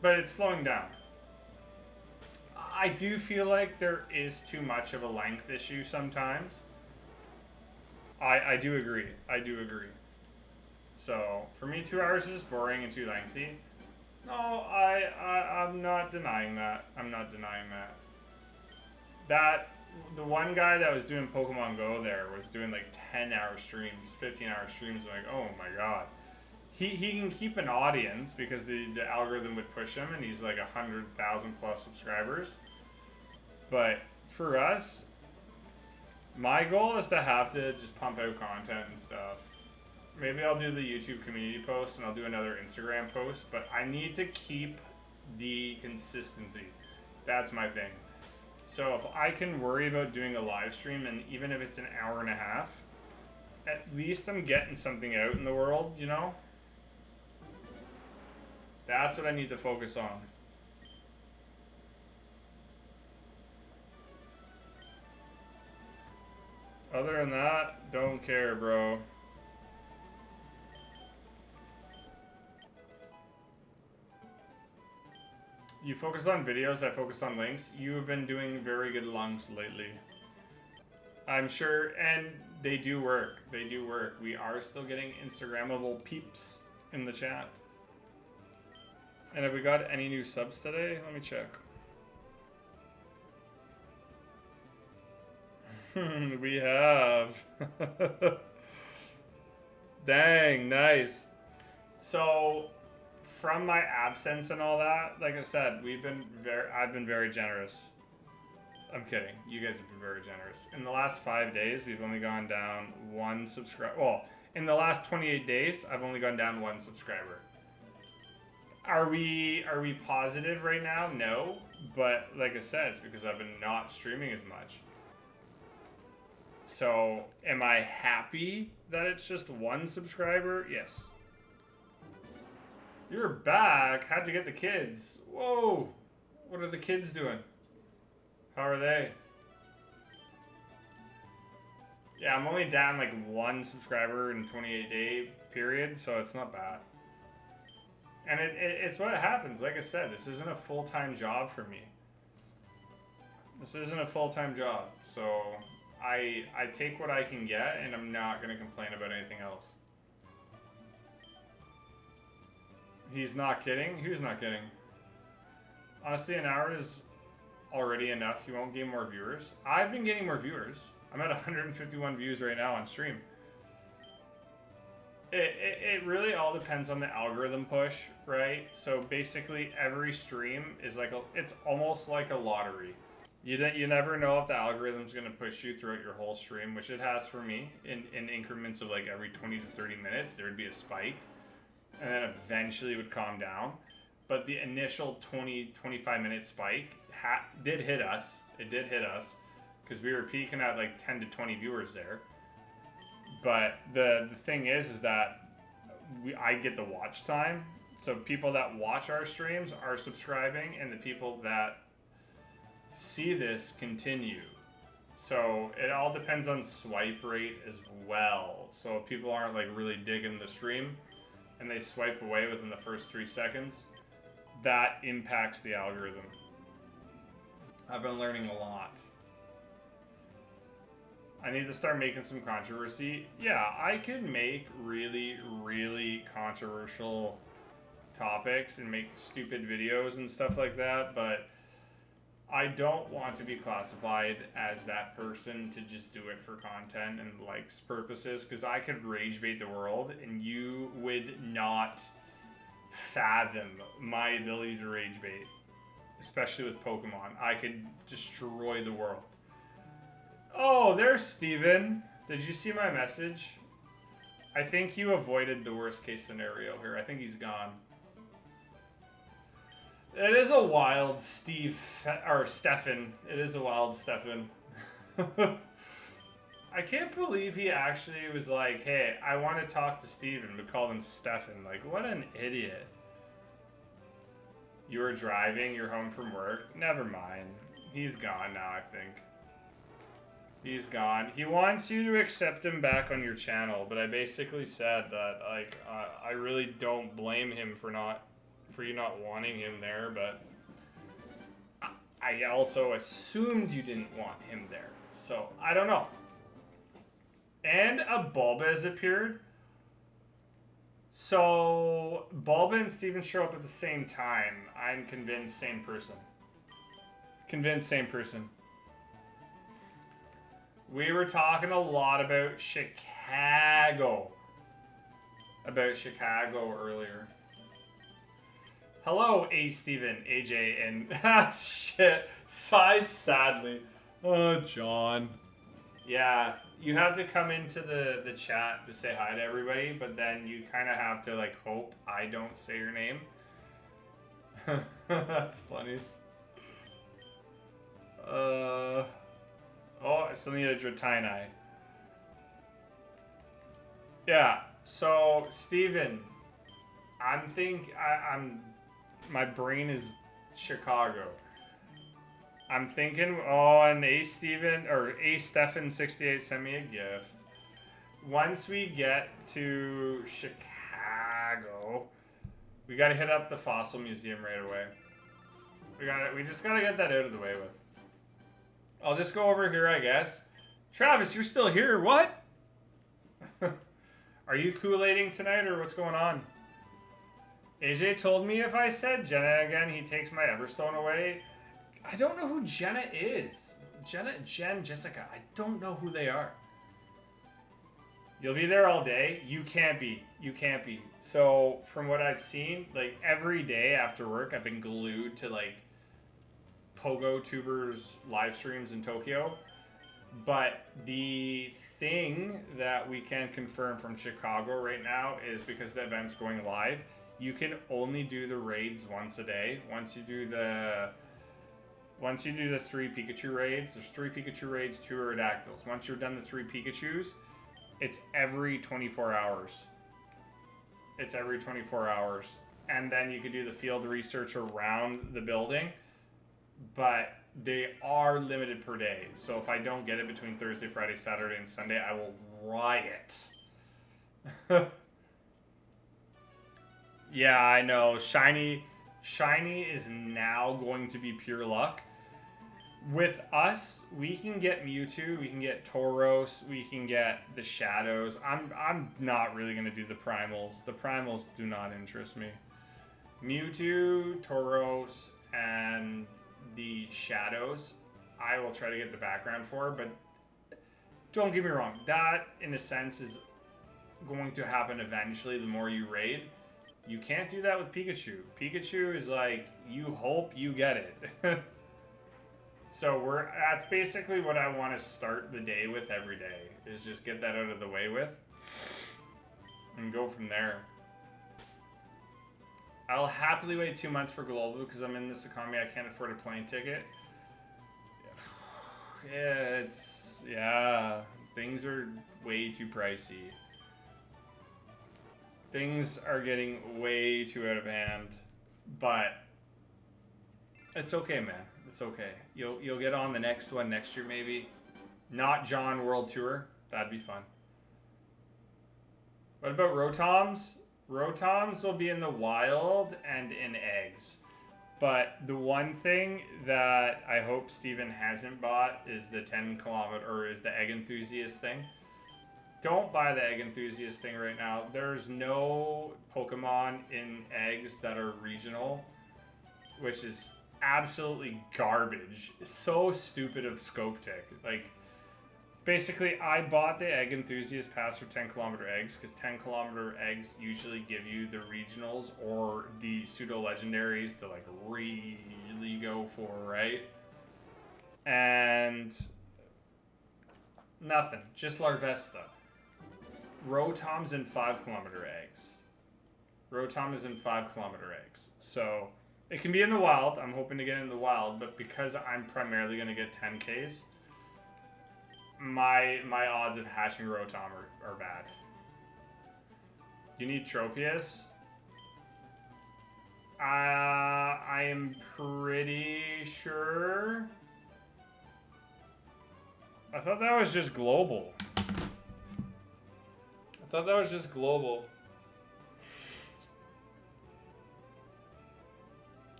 but it's slowing down. I do feel like there is too much of a length issue sometimes. I do agree. I do agree. So, for me, 2 hours is just boring and too lengthy. No, I'm not denying that. I'm not denying that. The one guy that was doing Pokemon Go there was doing like 10-hour streams, 15-hour streams. I'm like, oh my god. He can keep an audience because the algorithm would push him, and he's like 100,000 plus subscribers. But for us, my goal is to have to just pump out content and stuff. Maybe I'll do the YouTube community post and I'll do another Instagram post, but I need to keep the consistency. That's my thing. So if I can worry about doing a live stream, and even if it's an hour and a half, at least I'm getting something out in the world, you know? That's what I need to focus on. Other than that, don't care, bro. You focus on videos, I focus on links. You have been doing very good links lately. I'm sure, and they do work. They do work. We are still getting Instagrammable peeps in the chat. And have we got any new subs today? Let me check. We have. Dang, nice. So, from my absence and all that, like I said, I've been very generous. I'm kidding. You guys have been very generous. In the last 5 days, we've only gone down 1 subscriber. Well, in the last 28 days, I've only gone down 1 subscriber. Are we positive right now? No. But like I said, it's because I've been not streaming as much. So, am I happy that it's just 1 subscriber? Yes. You're back. Had to get the kids. Whoa. What are the kids doing? How are they? Yeah, I'm only down like 1 subscriber in 28-day period, so it's not bad. And it's what happens. Like I said, this isn't a full-time job for me. This isn't a full-time job, so I take what I can get, and I'm not going to complain about anything else. He's not kidding? Who's not kidding? Honestly, an hour is already enough. You won't gain more viewers. I've been getting more viewers. I'm at 151 views right now on stream. It really all depends on the algorithm push, right? So basically every stream is like it's almost like a lottery. You never know if the algorithm's going to push you throughout your whole stream, which it has for me. In increments of like every 20 to 30 minutes, there would be a spike. And then eventually it would calm down. But the initial 20-25 minute spike did hit us. It did hit us. Because we were peaking at like 10 to 20 viewers there. But the thing is that I get the watch time. So people that watch our streams are subscribing, and the people that see this continue. So it all depends on swipe rate as well. So if people aren't like really digging the stream and they swipe away within the first 3 seconds, that impacts the algorithm. I've been learning a lot. I need to start making some controversy. Yeah, I could make really, really controversial topics and make stupid videos and stuff like that, but I don't want to be classified as that person to just do it for content and likes purposes, because I could rage bait the world and you would not fathom my ability to rage bait, especially with Pokemon. I could destroy the world. Oh, there's Steven. Did you see my message? I think you avoided the worst case scenario here. I think he's gone. It is a wild Stefan. It is a wild Stefan. I can't believe he actually was like, hey, I want to talk to Steven, but called him Stefan. Like, what an idiot. You were driving, you're home from work. Never mind. He's gone now, I think. He's gone. He wants you to accept him back on your channel, but I basically said that, like, I really don't blame him for you not wanting him there, but I also assumed you didn't want him there. So, I don't know. And a Bulba has appeared. So, Bulba and Steven show up at the same time. I'm convinced same person. Convinced same person. We were talking a lot about Chicago. Earlier. Hello, Steven, AJ, and shit. Sighs sadly. Oh, John. Yeah, you have to come into the chat to say hi to everybody, but then you kind of have to, like, hope I don't say your name. That's funny. Oh, I still need a Dratini. Yeah, so, Steven, my brain is Chicago. I'm thinking, and Stefan68 sent me a gift. Once we get to Chicago, we gotta hit up the Fossil Museum right away. We just gotta get that out of the way with. I'll just go over here, I guess. Travis, you're still here, what? Are you Kool-Aiding tonight, or what's going on? AJ told me if I said Jenna again, he takes my Everstone away. I don't know who Jenna is. Jen, Jessica. I don't know who they are. You'll be there all day? You can't be. You can't be. So, from what I've seen, like, every day after work, I've been glued to, like, Pogo Tubers live streams in Tokyo. But the thing that we can confirm from Chicago right now is because the event's going live, you can only do the raids once a day. Once you do the 3 Pikachu raids, there's 3 Pikachu raids, 2 Aerodactyls. Once you're done the 3 Pikachus, it's every 24 hours. It's every 24 hours. And then you can do the field research around the building, but they are limited per day. So if I don't get it between Thursday, Friday, Saturday, and Sunday, I will riot. Yeah, I know. Shiny is now going to be pure luck. With us, we can get Mewtwo, we can get Tauros, we can get the Shadows. I'm not really going to do the Primals. The Primals do not interest me. Mewtwo, Tauros, and the Shadows, I will try to get the background for, but don't get me wrong. That, in a sense, is going to happen eventually the more you raid. You can't do that with Pikachu. Pikachu is like, you hope you get it. So that's basically what I want to start the day with every day, is just get that out of the way with and go from there. I'll happily wait 2 months for Global because I'm in this economy. I can't afford a plane ticket. Yeah, things are way too pricey. Things are getting way too out of hand, but it's okay, man. It's okay. You'll get on the next one next year, maybe. Not John World Tour. That'd be fun. What about Rotoms? Rotoms will be in the wild and in eggs. But the one thing that I hope Steven hasn't bought is the 10-kilometer, or is the Egg Enthusiast thing. Don't buy the Egg Enthusiast thing right now. There's no Pokemon in eggs that are regional, which is absolutely garbage. So stupid of Scopetic. Like, basically, I bought the Egg Enthusiast pass for 10-kilometer eggs because 10-kilometer eggs usually give you the regionals or the pseudo-legendaries to, like, really go for, right? And nothing. Just Larvesta. Rotom's in 5-kilometer eggs. Rotom is in 5-kilometer eggs. So it can be in the wild. I'm hoping to get in the wild, but because I'm primarily going to get 10Ks, my odds of hatching Rotom are bad. You need Tropius? I am pretty sure. I thought that was just global.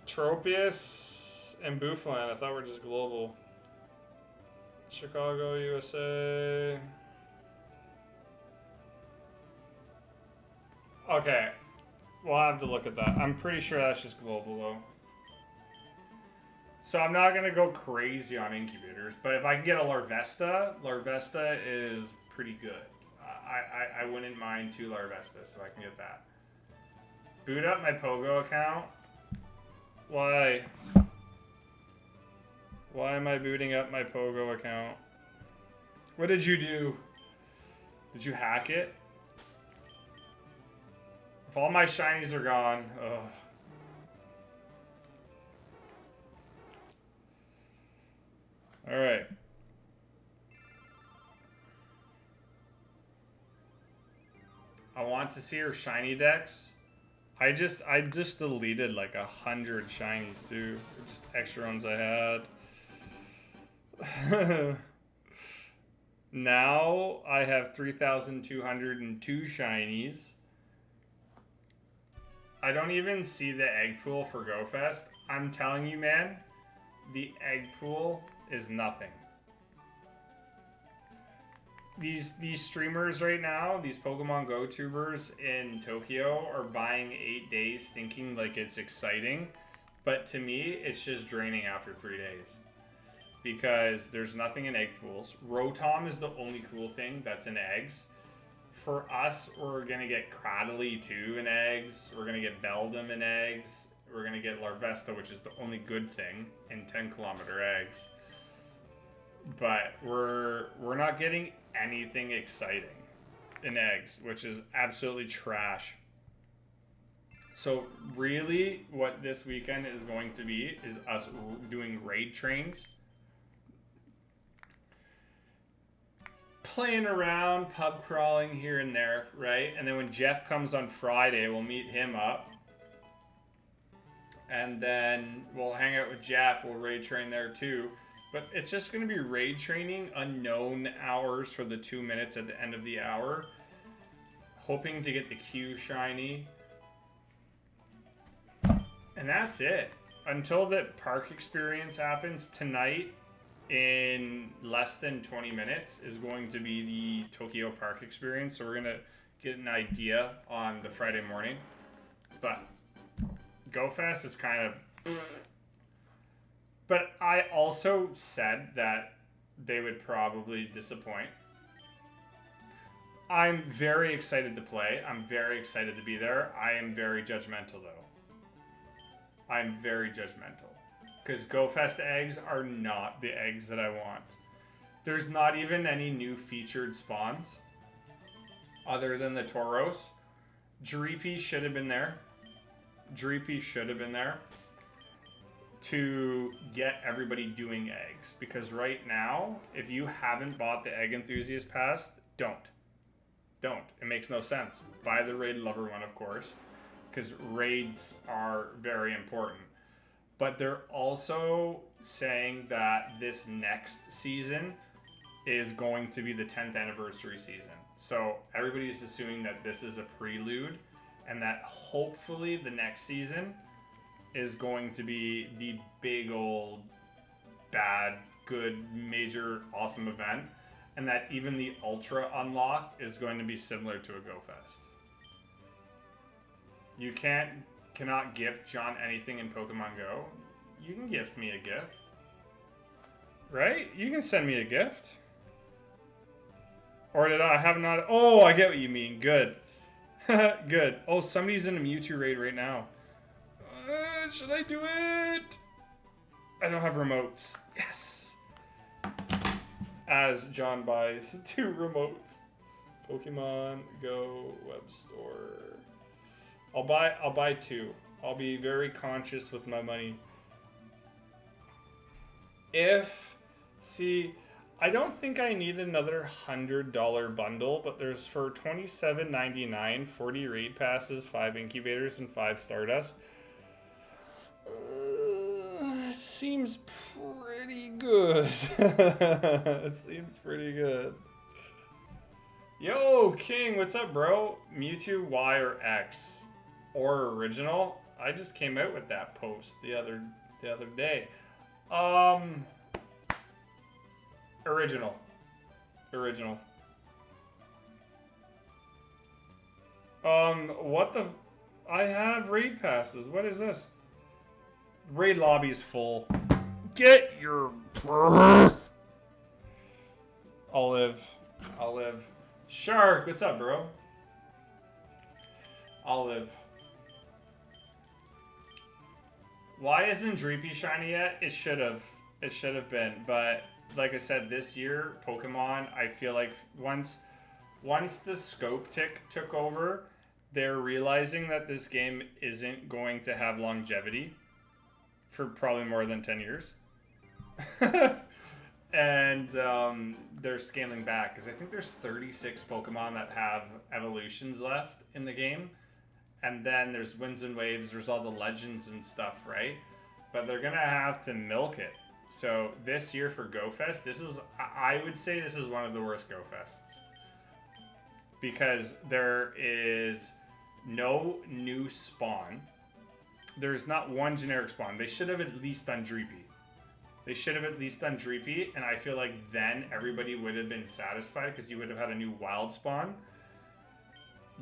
Tropius and Bouffalant, I thought were just global. Chicago, USA. Okay. We'll have to look at that. I'm pretty sure that's just global, though. So I'm not going to go crazy on incubators, but if I can get a Larvesta, Larvesta is pretty good. I wouldn't mind 2 Larvestas if I can get that. Boot up my Pogo account. Why? Why am I booting up my Pogo account? What did you do? Did you hack it? If all my shinies are gone, ugh. Alright. I want to see her shiny decks. I just deleted like 100 shinies too. Just extra ones I had. Now I have 3,202 shinies. I don't even see the egg pool for GoFest. I'm telling you, man, the egg pool is nothing. These streamers right now, these Pokemon Go tubers in Tokyo are buying 8 days thinking like it's exciting. But to me, it's just draining after 3 days. Because there's nothing in egg pools. Rotom is the only cool thing that's in eggs. For us, we're going to get Cradily 2 in eggs. We're going to get Beldum in eggs. We're going to get Larvesta, which is the only good thing, in 10-kilometer eggs. But we're not getting anything exciting in eggs, which is absolutely trash. So really what this weekend is going to be is us doing raid trains. Playing around, pub crawling here and there, right? And then when Jeff comes on Friday, we'll meet him up. And then we'll hang out with Jeff. We'll raid train there too. But it's just going to be raid training, unknown hours for the 2 minutes at the end of the hour. Hoping to get the Q shiny. And that's it. Until that park experience happens tonight, in less than 20 minutes, is going to be the Tokyo Park experience. So we're going to get an idea on the Friday morning. But GoFest is kind of... But I also said that they would probably disappoint. I'm very excited to play. I'm very excited to be there. I am very judgmental, though. I'm very judgmental. Because GoFest eggs are not the eggs that I want. There's not even any new featured spawns. Other than the Tauros. Dreepy should have been there. Dreepy should have been there. To get everybody doing eggs. Because right now, if you haven't bought the Egg Enthusiast Pass, don't. Don't. It makes no sense. Buy the Raid Lover one, of course. Because raids are very important. But they're also saying that this next season is going to be the 10th anniversary season. So everybody's assuming that this is a prelude. And that hopefully the next season is going to be the big old bad, good, major, awesome event. And that even the Ultra unlock is going to be similar to a GoFest. You cannot gift John anything in Pokemon Go. You can gift me a gift. Right? You can send me a gift. Or did I have not? Oh, I get what you mean. Good. Good. Oh, somebody's in a Mewtwo raid right now. Should I do it? I don't have remotes. Yes. As John buys 2 remotes. Pokemon Go web store. I'll buy 2. I'll be very conscious with my money. I don't think I need another $100 bundle, but there's for $27.99, 40 raid passes, 5 incubators, and 5 Stardust. It seems pretty good. It seems pretty good. Yo, King, what's up, bro? Mewtwo Y or X or original? I just came out with that post the other day. Original. What the? I have raid passes. What is this? Raid lobby is full. Get your. I'll live. Shark, what's up, bro? I'll live. Why isn't Dreepy shiny yet? It should have. It should have been, but like I said, this year Pokemon, I feel like once the scope tick took over, they're realizing that this game isn't going to have longevity for probably more than 10 years. And they're scaling back because I think there's 36 Pokemon that have evolutions left in the game. And then there's winds and waves, there's all the legends and stuff, right? But they're gonna have to milk it. So this year for GoFest, I would say this is one of the worst GoFests. Because there is no new spawn. There's not one generic spawn. They should have at least done Dreepy. And I feel like then everybody would have been satisfied because you would have had a new wild spawn.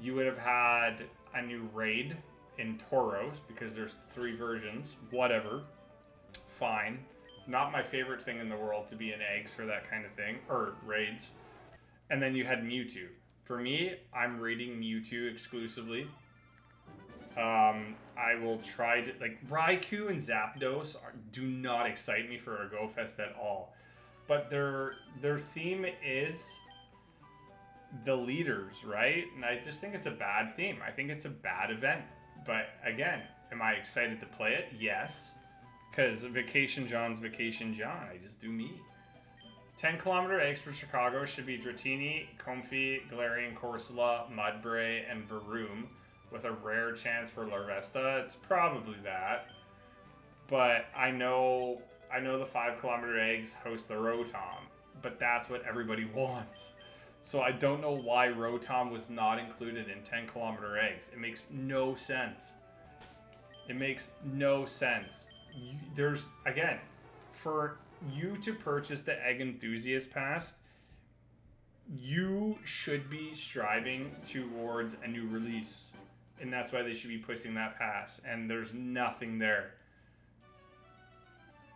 You would have had a new raid in Tauros because there's 3 versions. Whatever. Fine. Not my favorite thing in the world to be in eggs for that kind of thing. Or raids. And then you had Mewtwo. For me, I'm raiding Mewtwo exclusively. I will try to, like, Raikou and Zapdos do not excite me for a GoFest at all. But their theme is the leaders, right? And I just think it's a bad theme. I think it's a bad event. But again, am I excited to play it? Yes. Because Vacation John's Vacation John. I just do me. 10-kilometer eggs for Chicago should be Dratini, Comfey, Galarian Corsola, Mudbray, and Varoom. With a rare chance for Larvesta. It's probably that. But I know the 5-kilometer eggs host the Rotom. But that's what everybody wants. So I don't know why Rotom was not included in 10-kilometer eggs. It makes no sense. There's, again, for you to purchase the Egg Enthusiast Pass, you should be striving towards a new release. And that's why they should be pushing that pass. And there's nothing there.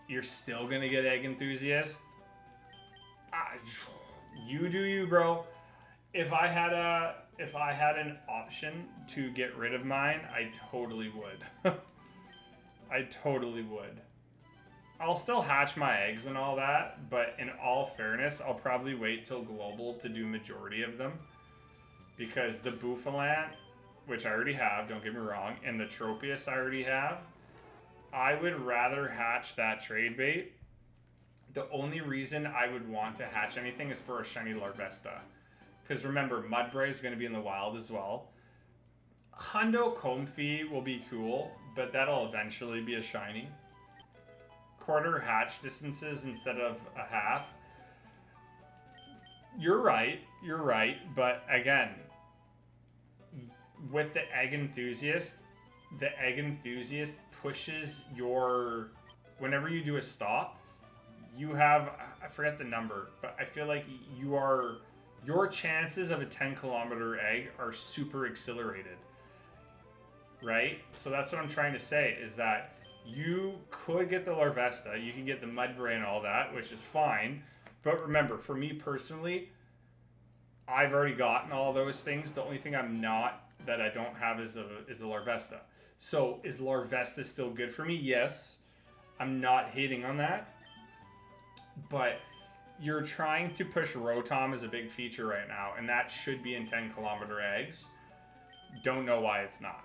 You're still going to get Egg Enthusiast? You do you, bro. If I had an option to get rid of mine, I totally would. I totally would. I'll still hatch my eggs and all that, but in all fairness, I'll probably wait till Global to do majority of them. Because the Bouffalant, which I already have, don't get me wrong, and the Tropius I already have, I would rather hatch that trade bait. The only reason I would want to hatch anything is for a shiny Larvesta. Because remember, Mudbray is going to be in the wild as well. Hundo Comfey will be cool, but that'll eventually be a shiny. Quarter hatch distances instead of a half. You're right, but again, with the Egg Enthusiast pushes your... Whenever you do a stop, you have... I forget the number, but I feel like your chances of a 10-kilometer egg are super accelerated. Right? So that's what I'm trying to say, is that you could get the Larvesta, you can get the Mudbray and all that, which is fine. But remember, for me personally, I've already gotten all those things. The only thing that I don't have is a Larvesta. So is Larvesta still good for me? Yes. I'm not hating on that. But you're trying to push Rotom as a big feature right now, and that should be in 10-kilometer eggs. Don't know why it's not.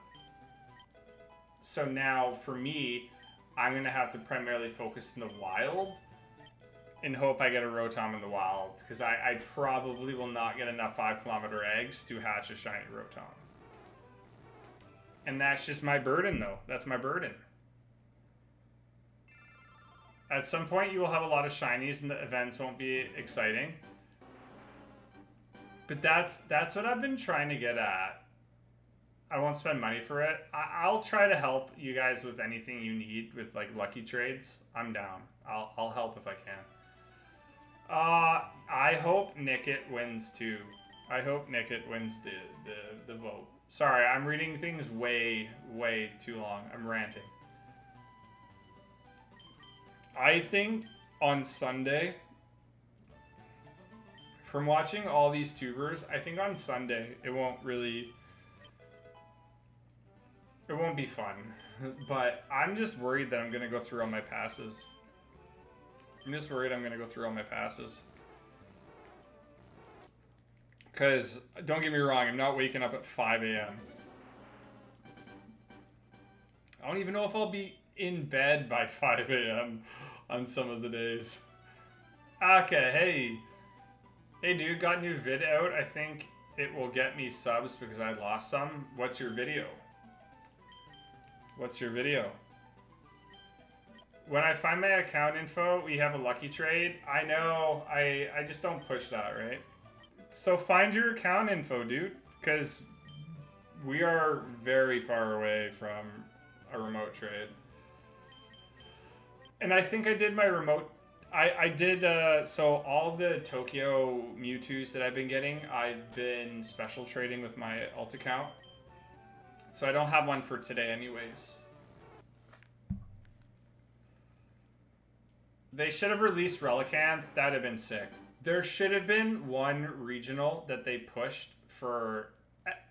So now, for me, I'm going to have to primarily focus in the wild in hope I get a Rotom in the wild, because I probably will not get enough 5-kilometer eggs to hatch a shiny Rotom. And that's just my burden, though. That's my burden. At some point, you will have a lot of shinies, and the events won't be exciting. But that's what I've been trying to get at. I won't spend money for it. I'll try to help you guys with anything you need with like lucky trades. I'm down. I'll help if I can. I hope Nickit wins too. I hope Nickit wins the vote. Sorry, I'm reading things way too long. I'm ranting. I think on Sunday, from watching all these tubers, I think on Sunday it won't be fun. But I'm just worried that I'm going to go through all my passes. Because, don't get me wrong, I'm not waking up at 5 a.m. I don't even know if I'll be in bed by 5 a.m. on some of the days. Okay, hey. Hey dude, got new vid out. I think it will get me subs because I lost some. What's your video? When I find my account info, we have a lucky trade. I know, I just don't push that, right? So find your account info, dude, because we are very far away from a remote trade. And I think I did my remote... I did, so all the Tokyo Mewtwo's that I've been getting, I've been special trading with my alt account. So I don't have one for today anyways. They should have released Relicanth. That'd have been sick. There should have been one regional that they pushed for...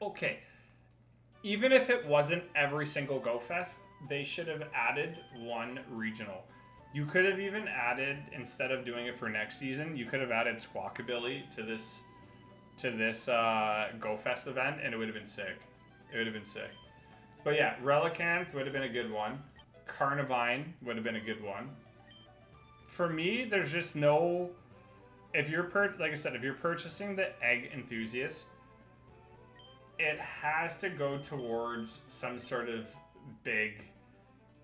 Okay. Even if it wasn't every single Go Fest, they should have added one regional. You could have even added, instead of doing it for next season, you could have added Squawkabilly to this Go Fest event, and it would have been sick. But yeah, Relicanth would have been a good one. Carnivine would have been a good one. For me, there's just no... like I said, if you're purchasing the Egg Enthusiast, it has to go towards some sort of big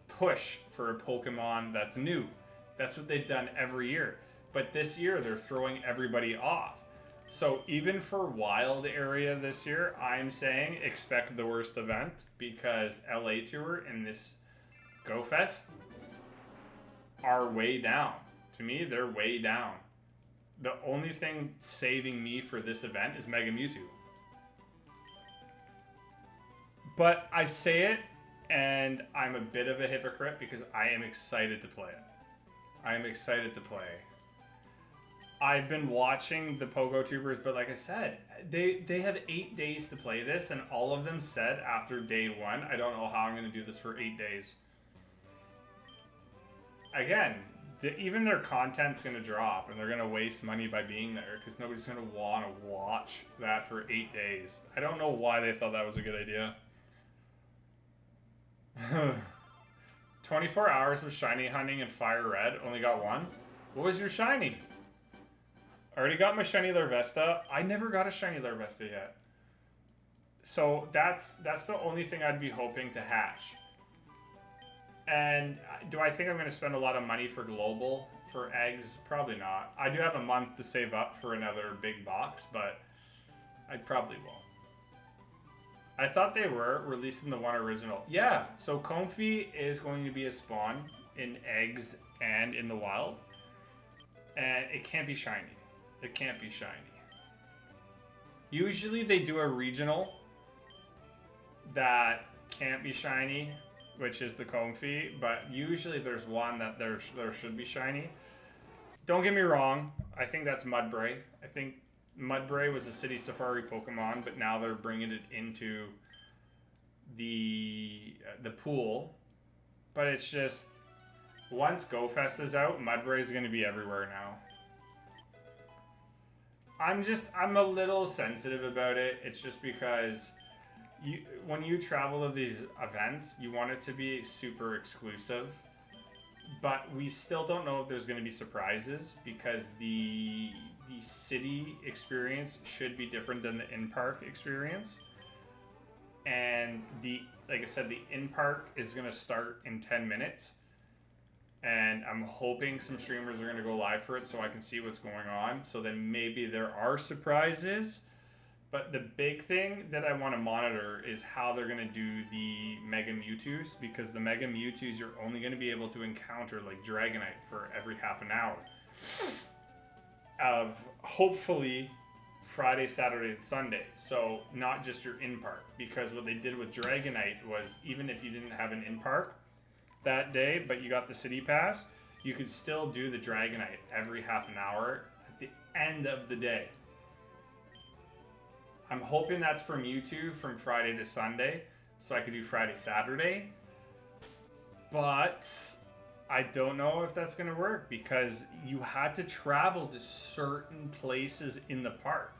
push for a Pokemon that's new. That's what they've done every year. But this year, they're throwing everybody off. So even for Wild Area this year, I'm saying expect the worst event, because LA Tour and this Go Fest are way down. To me, they're way down. The only thing saving me for this event is Mega Mewtwo. But I say it, and I'm a bit of a hypocrite because I am excited to play it. I've been watching the Pogo Tubers, but like I said, they have 8 days to play this, and all of them said after day 1, I don't know how I'm going to do this for 8 days. Again, even their content's going to drop, and they're going to waste money by being there, because nobody's going to want to watch that for 8 days. I don't know why they thought that was a good idea. 24 hours of shiny hunting in FireRed, only got one. What was your shiny? I already got my shiny Larvesta. I never got a shiny Larvesta yet. So that's the only thing I'd be hoping to hatch. And do I think I'm going to spend a lot of money for global for eggs? Probably not. I do have a month to save up for another big box, but I probably won't. I thought they were releasing the one original. Yeah, so Comfey is going to be a spawn in eggs and in the wild. And it can't be shiny. It can't be shiny. Usually they do a regional that can't be shiny, which is the Comfey, but usually there's one that there should be shiny. Don't get me wrong, I think that's Mudbray. I think Mudbray was a City Safari Pokemon, but now they're bringing it into the pool. But it's just, once Go Fest is out, Mudbray is going to be everywhere now. I'm a little sensitive about it. It's just because when you travel to these events, you want it to be super exclusive. But we still don't know if there's going to be surprises because the city experience should be different than the in-park experience. And like I said, the in-park is going to start in 10 minutes. And I'm hoping some streamers are going to go live for it so I can see what's going on. So then maybe there are surprises. But the big thing that I want to monitor is how they're going to do the Mega Mewtwo's, because the Mega Mewtwo's you're only going to be able to encounter like Dragonite for every half an hour. Of hopefully Friday, Saturday, and Sunday. So not just your in-park, because what they did with Dragonite was even if you didn't have an in-park that day, but you got the City Pass, you could still do the Dragonite every half an hour at the end of the day. I'm hoping that's for Mewtwo from Friday to Sunday, so I could do Friday, Saturday. But I don't know if that's going to work because you had to travel to certain places in the park.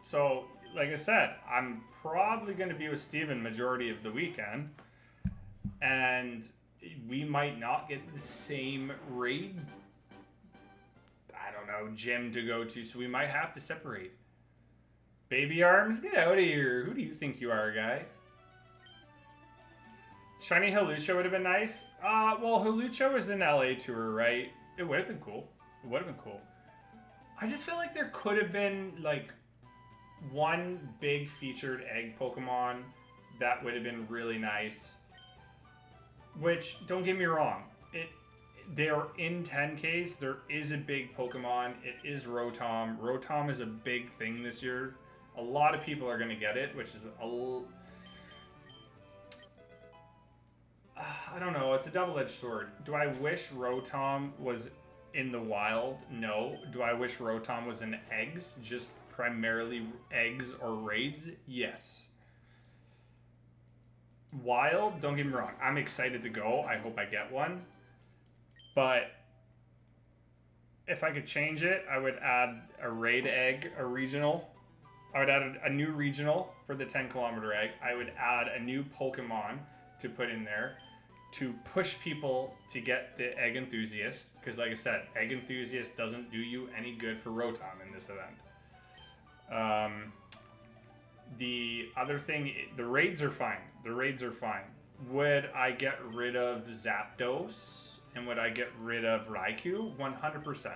So, like I said, I'm probably going to be with Steven majority of the weekend. And we might not get the same raid, I don't know, gym to go to, so we might have to separate. Baby Arms, get out of here. Who do you think you are, guy? Shiny Hawlucha would have been nice. Well, Hawlucha was in LA tour, right? It would have been cool. It would have been cool. I just feel like there could have been, like, one big featured egg Pokemon that would have been really nice. Which, don't get me wrong, they're in 10Ks. There is a big Pokemon. It is Rotom. Rotom is a big thing this year. A lot of people are going to get it, which is I don't know. It's a double-edged sword. Do I wish Rotom was in the wild? No. Do I wish Rotom was in eggs? Just primarily eggs or raids? Yes. Wild, don't get me wrong. I'm excited to go. I hope I get one. But if I could change it, I would add a raid egg, a regional. I would add a new regional for the 10-kilometer egg. I would add a new Pokemon to put in there to push people to get the Egg Enthusiast. Because like I said, Egg Enthusiast doesn't do you any good for Rotom in this event. The other thing, the raids are fine. The raids are fine. Would I get rid of Zapdos? And would I get rid of Raikou? 100%.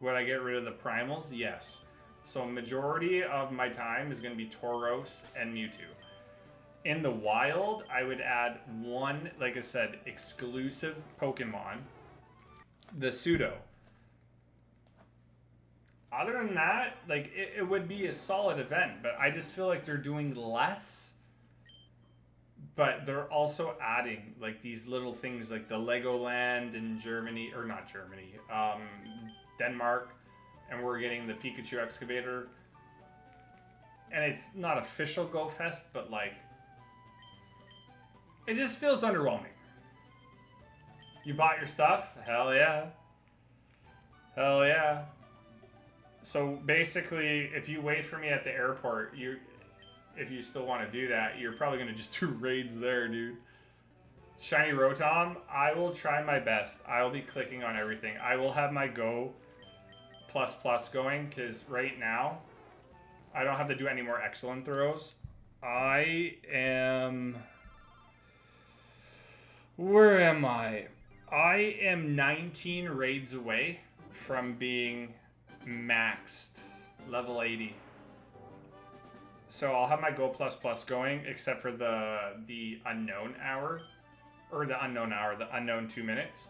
Would I get rid of the Primals? Yes. So majority of my time is going to be Tauros and Mewtwo. In the wild, I would add one, like I said, exclusive Pokemon. The Pseudo. Other than that, like, it would be a solid event, but I just feel like they're doing less, but they're also adding, like, these little things, like the Legoland in Germany, or not Germany, Denmark, and we're getting the Pikachu Excavator, and it's not official Go Fest, but, like, it just feels underwhelming. You bought your stuff? Hell yeah. Hell yeah. So basically, if you wait for me at the airport, if you still want to do that, you're probably going to just do raids there, dude. Shiny Rotom, I will try my best. I will be clicking on everything. I will have my Go ++ going, because right now, I don't have to do any more excellent throws. I am... Where am I? I am 19 raids away from being maxed level 80. So I'll have my Go ++ going, except for the unknown hour, or the unknown 2 minutes.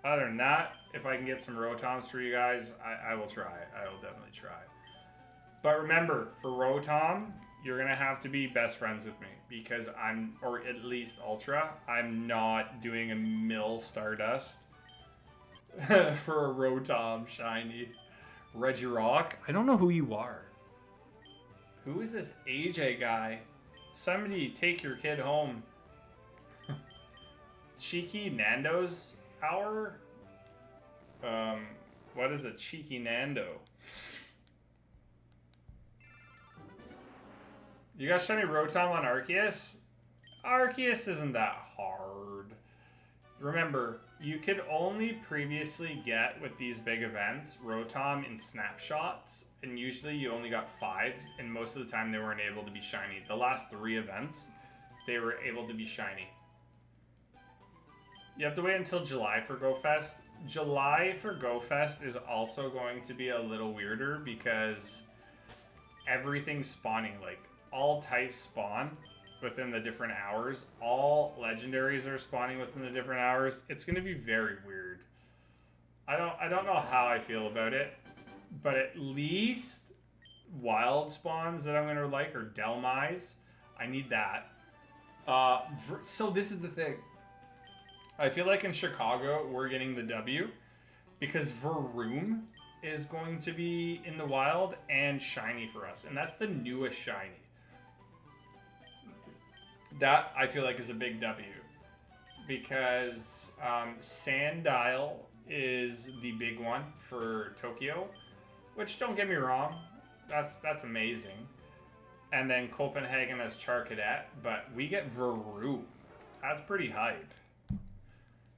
Other than that, if I can get some Rotoms for you guys, I will try. I will definitely try. But remember, for Rotom, you're gonna have to be best friends with me, because or at least Ultra, I'm not doing a mill Stardust for a Rotom shiny. Regirock, I don't know who you are. Who is this AJ guy? Somebody take your kid home. Cheeky Nando's hour? What is a Cheeky Nando? You got shiny Rotom on Arceus? Arceus isn't that hard. Remember, you could only previously get with these big events Rotom in snapshots, and usually you only got 5, and most of the time they weren't able to be shiny. The last 3 events, they were able to be shiny. You have to wait until July for GoFest. July for GoFest is also going to be a little weirder because everything's spawning. Like, all types spawn within the different hours. All legendaries are spawning within the different hours. It's going to be very weird. I don't know how I feel about it, but at least wild spawns that I'm going to like are Delmise. I need that. So this is the thing. I feel like in Chicago, we're getting the W because Varoom is going to be in the wild and shiny for us. And that's the newest shiny. That, I feel like, is a big W. Because Sandile is the big one for Tokyo. Which, don't get me wrong, that's amazing. And then Copenhagen as Charcadet. But we get Varoom. That's pretty hype.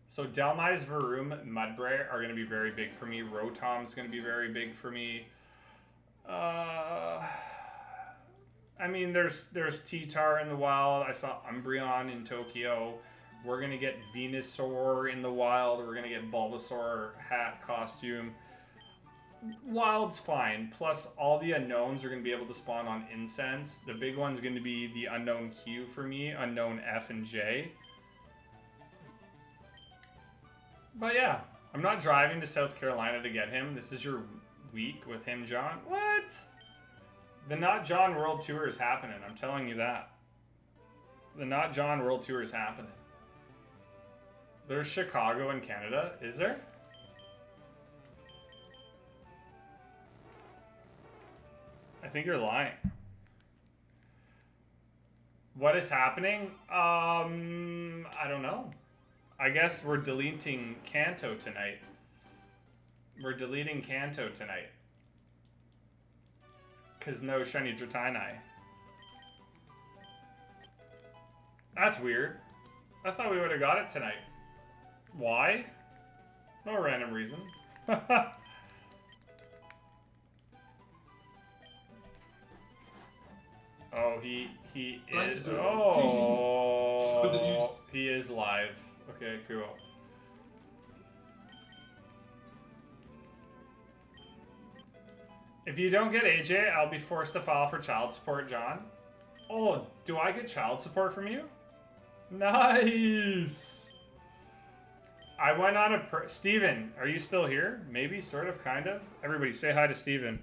So Delmise, Varoom, Mudbray are going to be very big for me. Rotom's going to be very big for me. I mean, there's T-Tar in the wild. I saw Umbreon in Tokyo. We're going to get Venusaur in the wild. We're going to get Bulbasaur hat costume. Wild's fine. Plus, all the unknowns are going to be able to spawn on Incense. The big one's going to be the unknown Q for me, unknown F and J. But yeah, I'm not driving to South Carolina to get him. This is your week with him, John. What? The Not John World Tour is happening. I'm telling you that. The Not John World Tour is happening. There's Chicago in Canada. Is there? I think you're lying. What is happening? I don't know. I guess we're deleting Kanto tonight. We're deleting Kanto tonight. Because no Shiny Dratini. That's weird. I thought we would have got it tonight. Why? No random reason. Oh, he is. Oh, he is live. Okay, cool. If you don't get AJ, I'll be forced to file for child support, John. Oh, do I get child support from you? Nice! I went on a... Steven, are you still here? Maybe, sort of, kind of. Everybody say hi to Steven.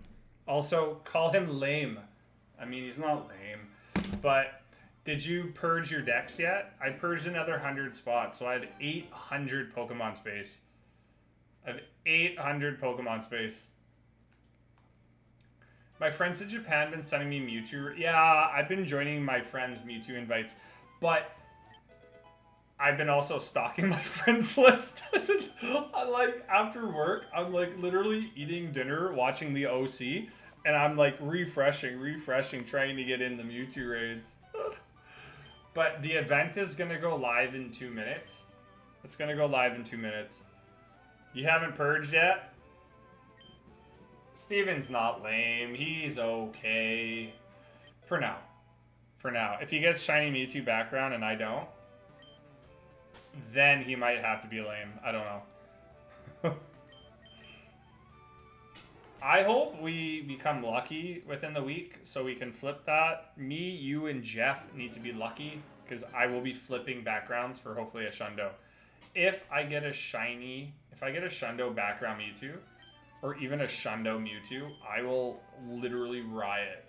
Also, call him lame. I mean, he's not lame. But did you purge your decks yet? I purged another 100 spots, so I have 800 Pokemon space. I have 800 Pokemon space. My friends in Japan have been sending me Mewtwo. Yeah, I've been joining my friends' Mewtwo invites, but I've been also stalking my friends list. Like, after work, I'm like literally eating dinner, watching the OC, and I'm like refreshing, trying to get in the Mewtwo raids. But the event is going to go live in 2 minutes. It's going to go live in 2 minutes. You haven't purged yet? Steven's not lame. He's okay. For now. For now. If he gets shiny Mewtwo background and I don't, then he might have to be lame. I don't know. I hope we become lucky within the week so we can flip that. Me, you, and Jeff need to be lucky because I will be flipping backgrounds for hopefully a Shundo. If I get a Shundo background Mewtwo, or even a Shundo Mewtwo, I will literally riot.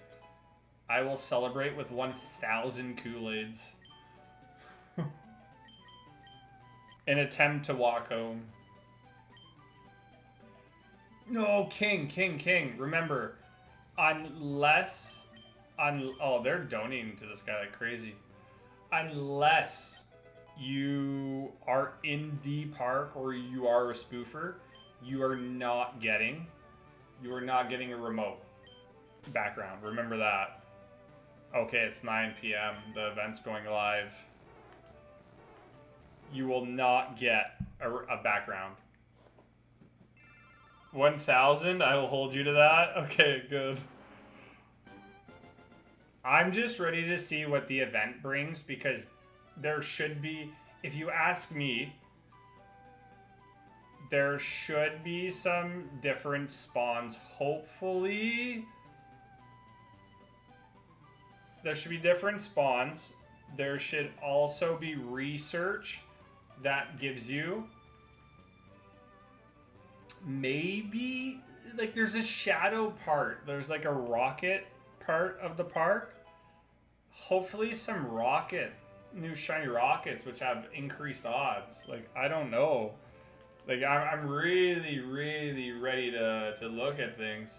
I will celebrate with 1,000 Kool-Aids. An attempt to walk home. No, King. Remember, oh, they're donating to this guy like crazy. Unless you are in the park or you are a spoofer, you are not getting a remote background. Remember that. Okay, it's 9 p.m. The event's going live. you will not get a background. 1,000? I will hold you to that. Okay, good. I'm just ready to see what the event brings because there should be, if you ask me, there should be some different spawns. Hopefully, there should be different spawns. There should also be research that gives you maybe, like, there's a shadow part. There's like a rocket part of the park. Hopefully some new shiny rockets which have increased odds. Like, I don't know. Like, I'm really, really ready to look at things.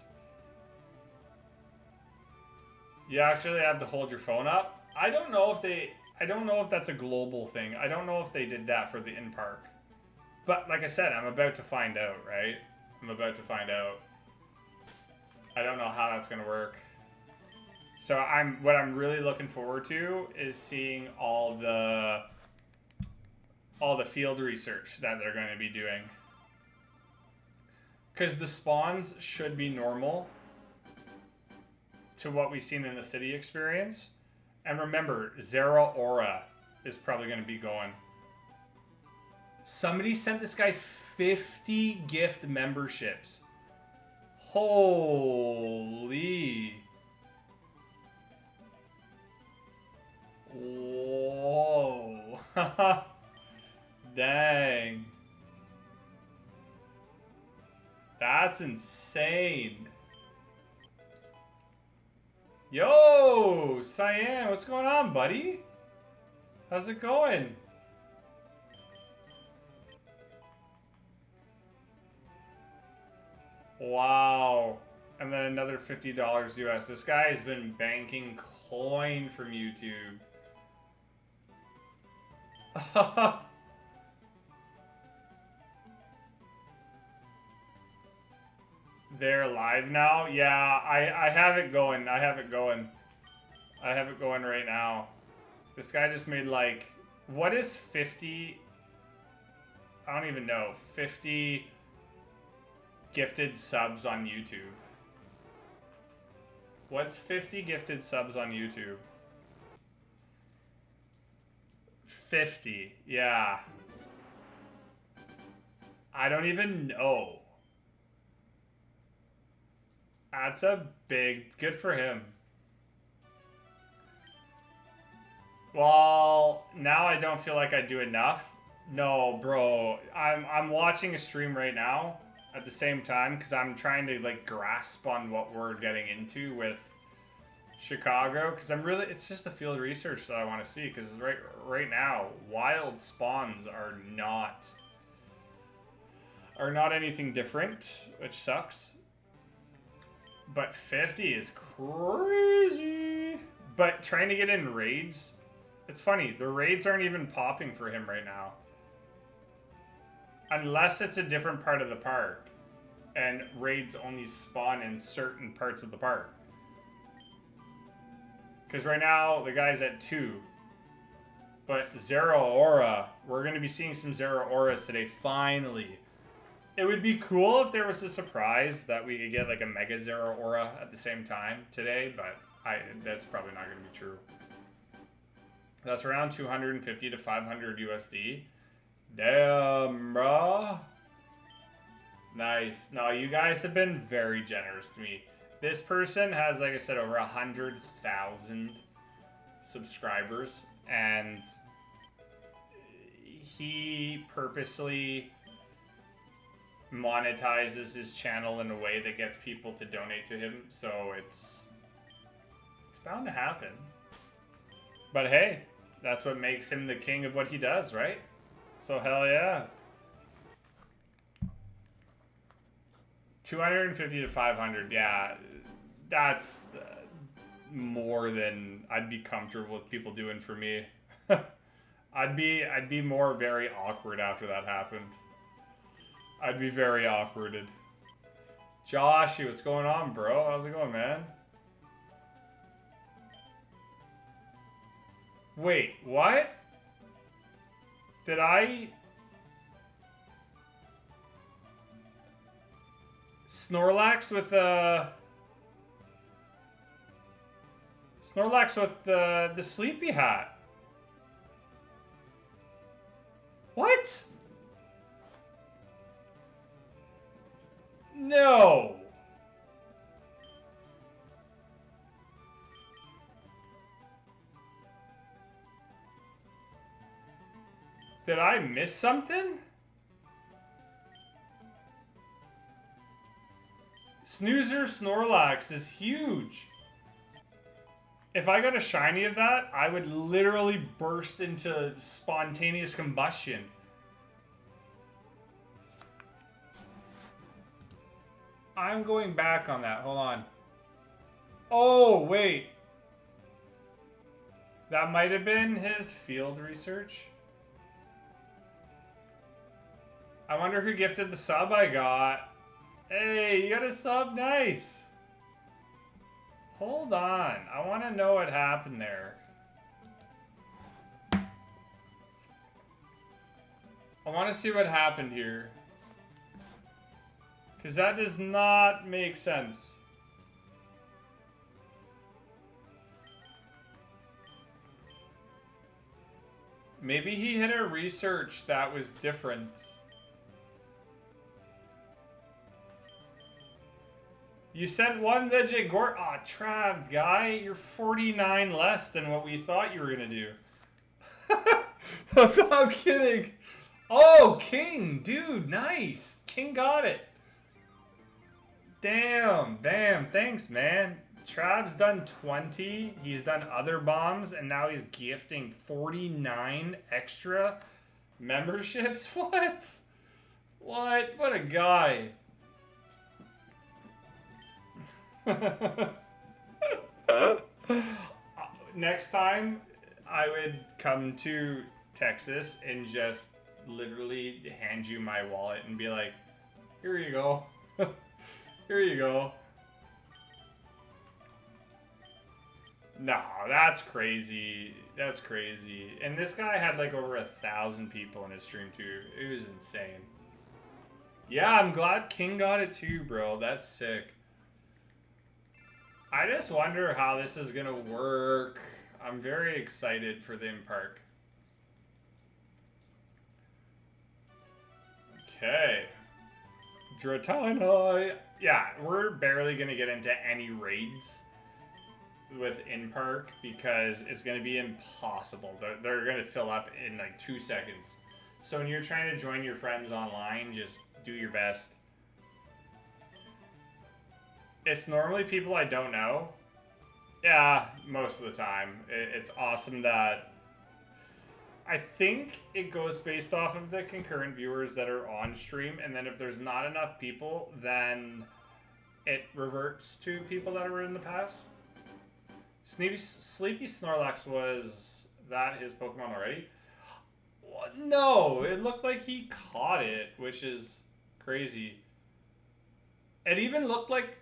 You actually have to hold your phone up. I don't know if that's a global thing. I don't know if they did that for the in-park. But like I said, I'm about to find out, right? I'm about to find out. I don't know how that's gonna work. So what I'm really looking forward to is seeing all the field research that they're going to be doing. Because the spawns should be normal to what we've seen in the city experience. And remember, Zero Aura is probably going to be going. Somebody sent this guy 50 gift memberships. Holy. Whoa. Dang. That's insane. Yo, Cyan, what's going on, buddy? How's it going? Wow. And then another $50 US. This guy has been banking coin from YouTube. They're live now? Yeah, I have it going. I have it going right now. This guy just made like, what is 50? I don't even know. 50 gifted subs on YouTube. What's 50 gifted subs on YouTube? 50, yeah. I don't even know. That's a big, good for him. Well, now I don't feel like I do enough. No, bro, I'm watching a stream right now at the same time because I'm trying to like grasp on what we're getting into with Chicago, because it's just the field research that I want to see, because right now wild spawns are not anything different, which sucks. But 50 is crazy. But trying to get in raids, it's funny, the raids aren't even popping for him right now. Unless it's a different part of the park and raids only spawn in certain parts of the park. Because right now, the guy's at 2. But Zero Aura, we're going to be seeing some Zero Auras today, finally. It would be cool if there was a surprise that we could get like a Mega Zero Aura at the same time today, but that's probably not going to be true. That's around 250 to 500 USD. Damn, bro. Nice. No, you guys have been very generous to me. This person has, like I said, over 100,000 subscribers, and he purposely monetizes his channel in a way that gets people to donate to him, so it's bound to happen. But hey, that's what makes him the king of what he does, right? So hell yeah. 250 to 500, yeah, that's more than I'd be comfortable with people doing for me. I'd be more very awkward after that happened. I'd be very awkwarded. Joshy, what's going on, bro? How's it going, man? Wait, what? Did I... Snorlax with the... Snorlax with the sleepy hat. What? No. Did I miss something? Snoozer Snorlax is huge. If I got a shiny of that, I would literally burst into spontaneous combustion. I'm going back on that. Hold on. Oh, wait. That might have been his field research. I wonder who gifted the sub I got. Hey, you got a sub? Nice. Hold on. I want to know what happened there. I want to see what happened here. Because that does not make sense. Maybe he hit a research that was different. You sent one legit Gort. Aw, Trav, guy, you're 49 less than what we thought you were gonna do. I'm kidding. Oh, King, dude, nice. King got it. Damn, thanks, man. Trav's done 20. He's done other bombs, and now he's gifting 49 extra memberships. What? What a guy. Next time, I would come to Texas and just literally hand you my wallet and be like, here you go. Here you go. No, that's crazy. That's crazy. And this guy had like over 1,000 people in his stream too. It was insane. Yeah, I'm glad King got it too, bro. That's sick. I just wonder how this is gonna work. I'm very excited for the Impark. Okay. Dratini. Yeah, we're barely gonna get into any raids with Impark because it's gonna be impossible. They're gonna fill up in like 2 seconds. So when you're trying to join your friends online, just do your best. It's normally people I don't know. Yeah, most of the time. It's awesome that... I think it goes based off of the concurrent viewers that are on stream, and then if there's not enough people, then it reverts to people that were in the past. Sleepy Snorlax, was that his Pokemon already? No, it looked like he caught it, which is crazy. It even looked like...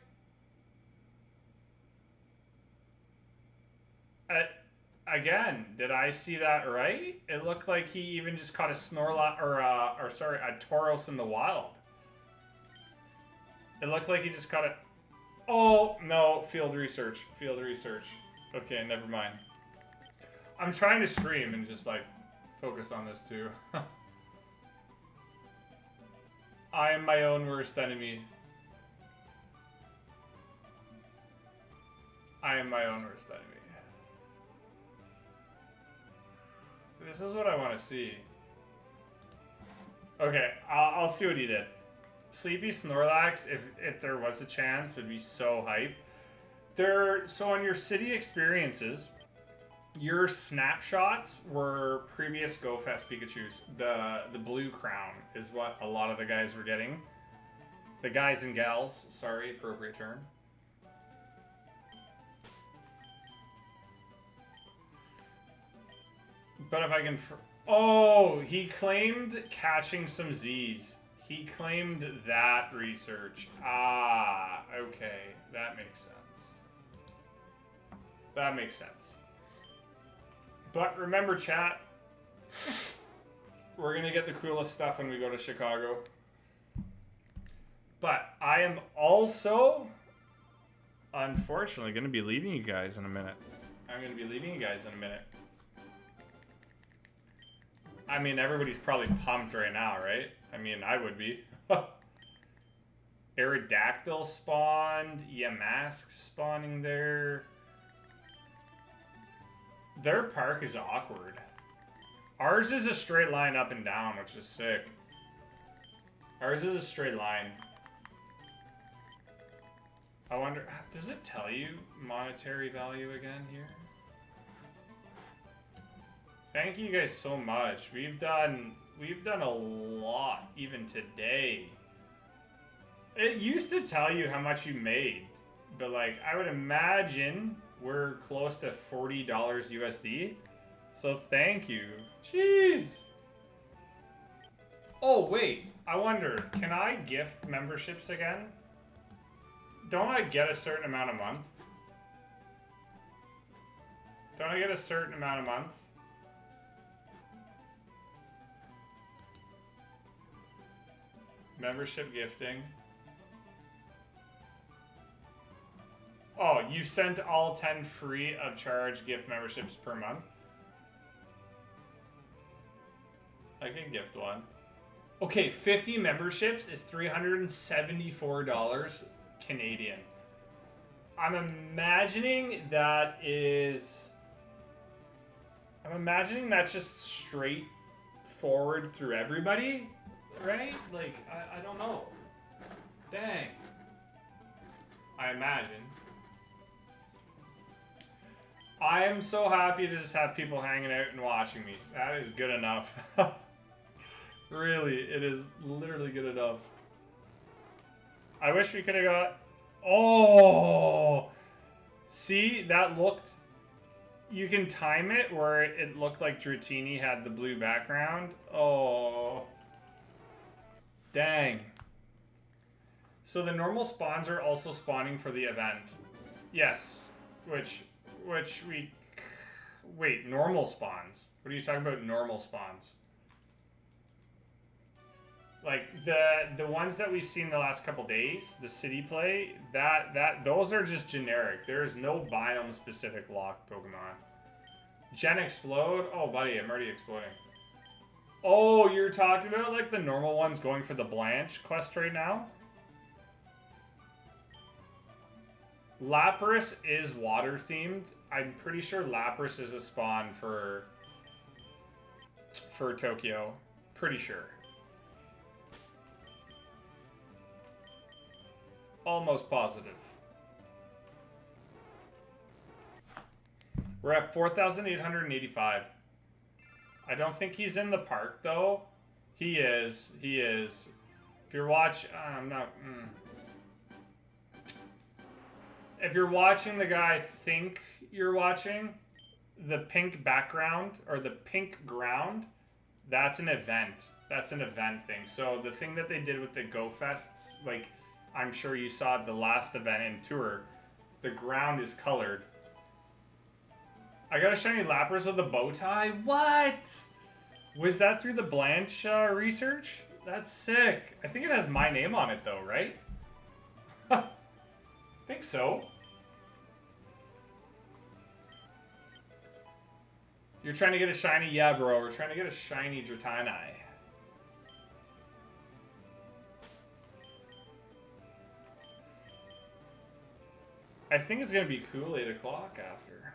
Again, did I see that right? It looked like he even just caught a Snorlax, or sorry, a Tauros in the wild. It looked like he just caught it. Oh, no, field research. Okay, never mind. I'm trying to stream and just, like, focus on this, too. I am my own worst enemy. I am my own worst enemy. This is what I want to see. Okay, I'll see what he did. Sleepy Snorlax, if there was a chance, would be so hype. So on your city experiences, your snapshots were previous GoFest Pikachus. The blue crown is what a lot of the guys were getting. The guys and gals, sorry, appropriate term. But if I can... Oh, he claimed catching some Z's. He claimed that research. Ah, okay. That makes sense. That makes sense. But remember, chat. We're gonna get the coolest stuff when we go to Chicago. But I am also, unfortunately, gonna be leaving you guys in a minute. I mean, everybody's probably pumped right now, right? I mean, I would be. Aerodactyl spawned. Yamask spawning there. Their park is awkward. Ours is a straight line up and down, which is sick. Ours is a straight line. I wonder, does it tell you monetary value again here? Thank you guys so much. We've done a lot even today. It used to tell you how much you made, but like I would imagine we're close to $40 USD. So thank you. Jeez. Oh wait, I wonder, can I gift memberships again? Don't I get a certain amount a month? Don't I get a certain amount a month? Membership gifting. Oh, you sent all 10 free of charge gift memberships per month? I can gift one. Okay, 50 memberships is $374 Canadian. I'm imagining that's just straight forward through everybody, right? Like, I don't know. Dang. I imagine. I am so happy to just have people hanging out and watching me. That is good enough. Really, it is literally good enough. I wish we could have got... Oh! See, that looked... You can time it where it looked like Dratini had the blue background. Oh. Dang. So the normal spawns are also spawning for the event. Yes. Which we... Wait, normal spawns? What are you talking about, normal spawns? Like, the ones that we've seen the last couple days, the city play, those are just generic. There's no biome-specific locked Pokemon. Gen Explode? Oh, buddy, I'm already exploding. Oh, you're talking about, like, the normal ones going for the Blanche quest right now? Lapras is water-themed. I'm pretty sure Lapras is a spawn for Tokyo. Pretty sure. Almost positive. We're at 4,885. I don't think he's in the park, though. He is. He is. If you're watching... I'm not... If you're watching the guy I think you're watching, the pink background, or the pink ground, that's an event. That's an event thing. So the thing that they did with the Go Fests, like... I'm sure you saw the last event in tour. The ground is colored. I got a shiny Lapras with a bow tie? What? Was that through the Blanche research? That's sick. I think it has my name on it though, right? I think so. You're trying to get a shiny? Yeah, bro. We're trying to get a shiny Dratini. I think it's going to be cool 8 o'clock after.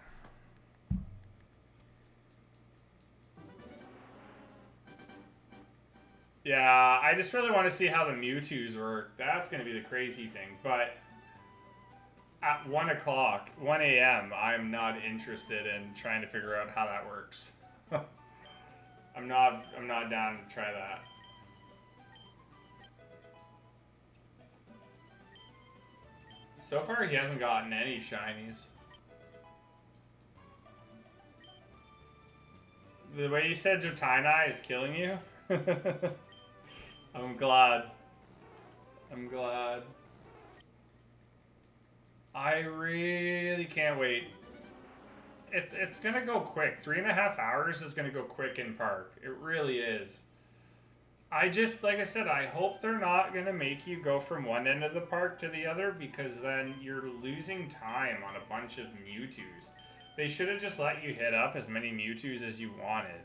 Yeah, I just really want to see how the Mewtwo's work. That's going to be the crazy thing. But at 1 o'clock, 1 a.m., I'm not interested in trying to figure out how that works. I'm not down to try that. So far, he hasn't gotten any shinies. The way you said Dratini is killing you? I'm glad. I'm glad. I really can't wait. It's gonna go quick. 3.5 hours is gonna go quick in park. It really is. I just, like I said, I hope they're not going to make you go from one end of the park to the other, because then you're losing time on a bunch of Mewtwo's. They should have just let you hit up as many Mewtwo's as you wanted.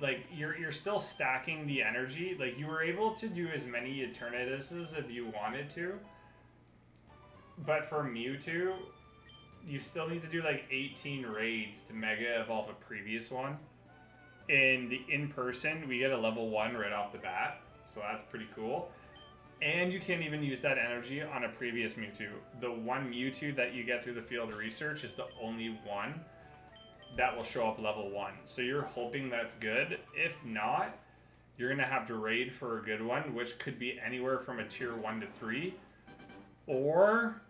Like, you're still stacking the energy. Like, you were able to do as many Eternituses if you wanted to. But for Mewtwo, you still need to do like 18 raids to Mega Evolve a previous one. In the in-person, we get a level 1 right off the bat. So that's pretty cool. And you can't even use that energy on a previous Mewtwo. The one Mewtwo that you get through the field of research is the only one that will show up level 1. So you're hoping that's good. If not, you're going to have to raid for a good one, which could be anywhere from a tier 1 to 3. Or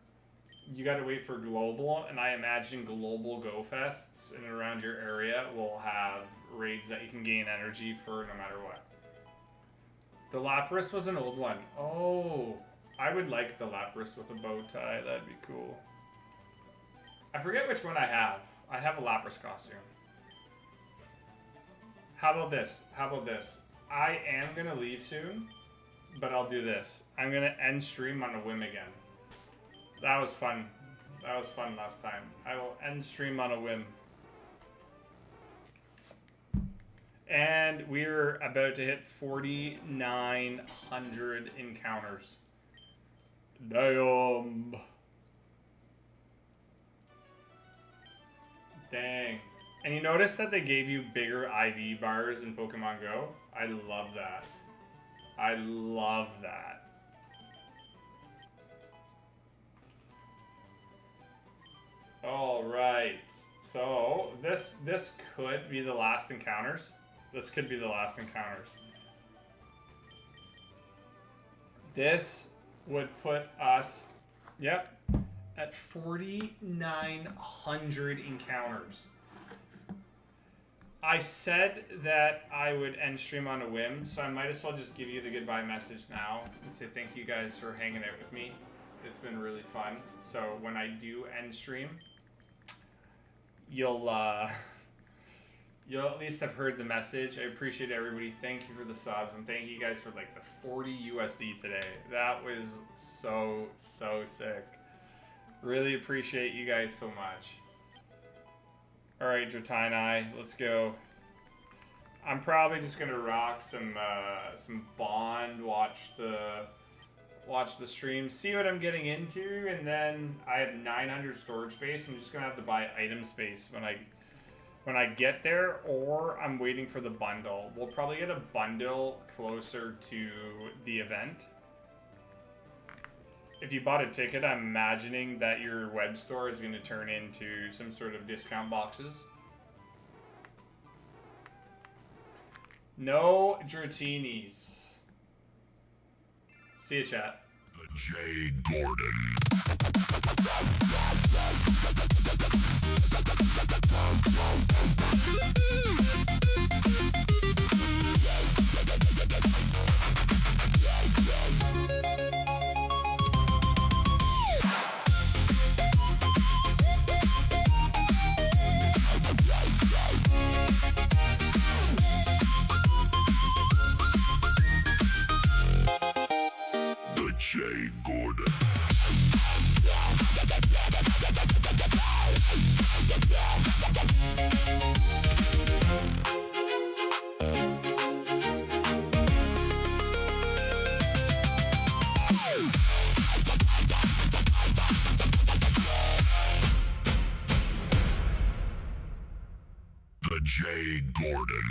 you got to wait for global, and I imagine global Go Fests in and around your area will have raids that you can gain energy for no matter what. The Lapras was an old one. Oh, I would like the Lapras with a bow tie. That'd be cool. I forget which one I have. I have a Lapras costume. How about this? How about this? I am going to leave soon, but I'll do this. I'm going to end stream on a whim again. That was fun. That was fun last time. I will end stream on a whim. And we're about to hit 4,900 encounters. Damn. Dang. And you notice that they gave you bigger IV bars in Pokemon Go? I love that. I love that. All right. So this could be the last encounters. This could be the last encounters. This would put us, yep, at 4,900 encounters. I said that I would end stream on a whim, so I might as well just give you the goodbye message now and say thank you guys for hanging out with me. It's been really fun. So when I do end stream, you'll at least have heard the message. I appreciate everybody. Thank you for the subs, and thank you guys for like the 40 USD today. That was so sick. Really appreciate you guys so much. All right, Dratini, let's go. I'm probably just gonna rock some Bond, watch the stream, see what I'm getting into, and then I have 900 storage space. I'm just gonna have to buy item space when I get there, or I'm waiting for the bundle. We'll probably get a bundle closer to the event. If you bought a ticket, I'm imagining that your web store is going to turn into some sort of discount boxes. No Dratinis. See ya, chat. The J. Gordon. The J. Gordon. The J. Gordon.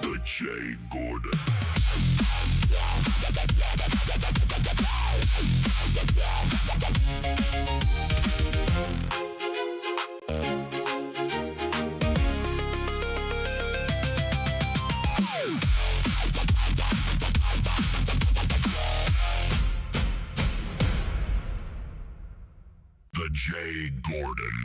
The J. Gordon. J Gordon.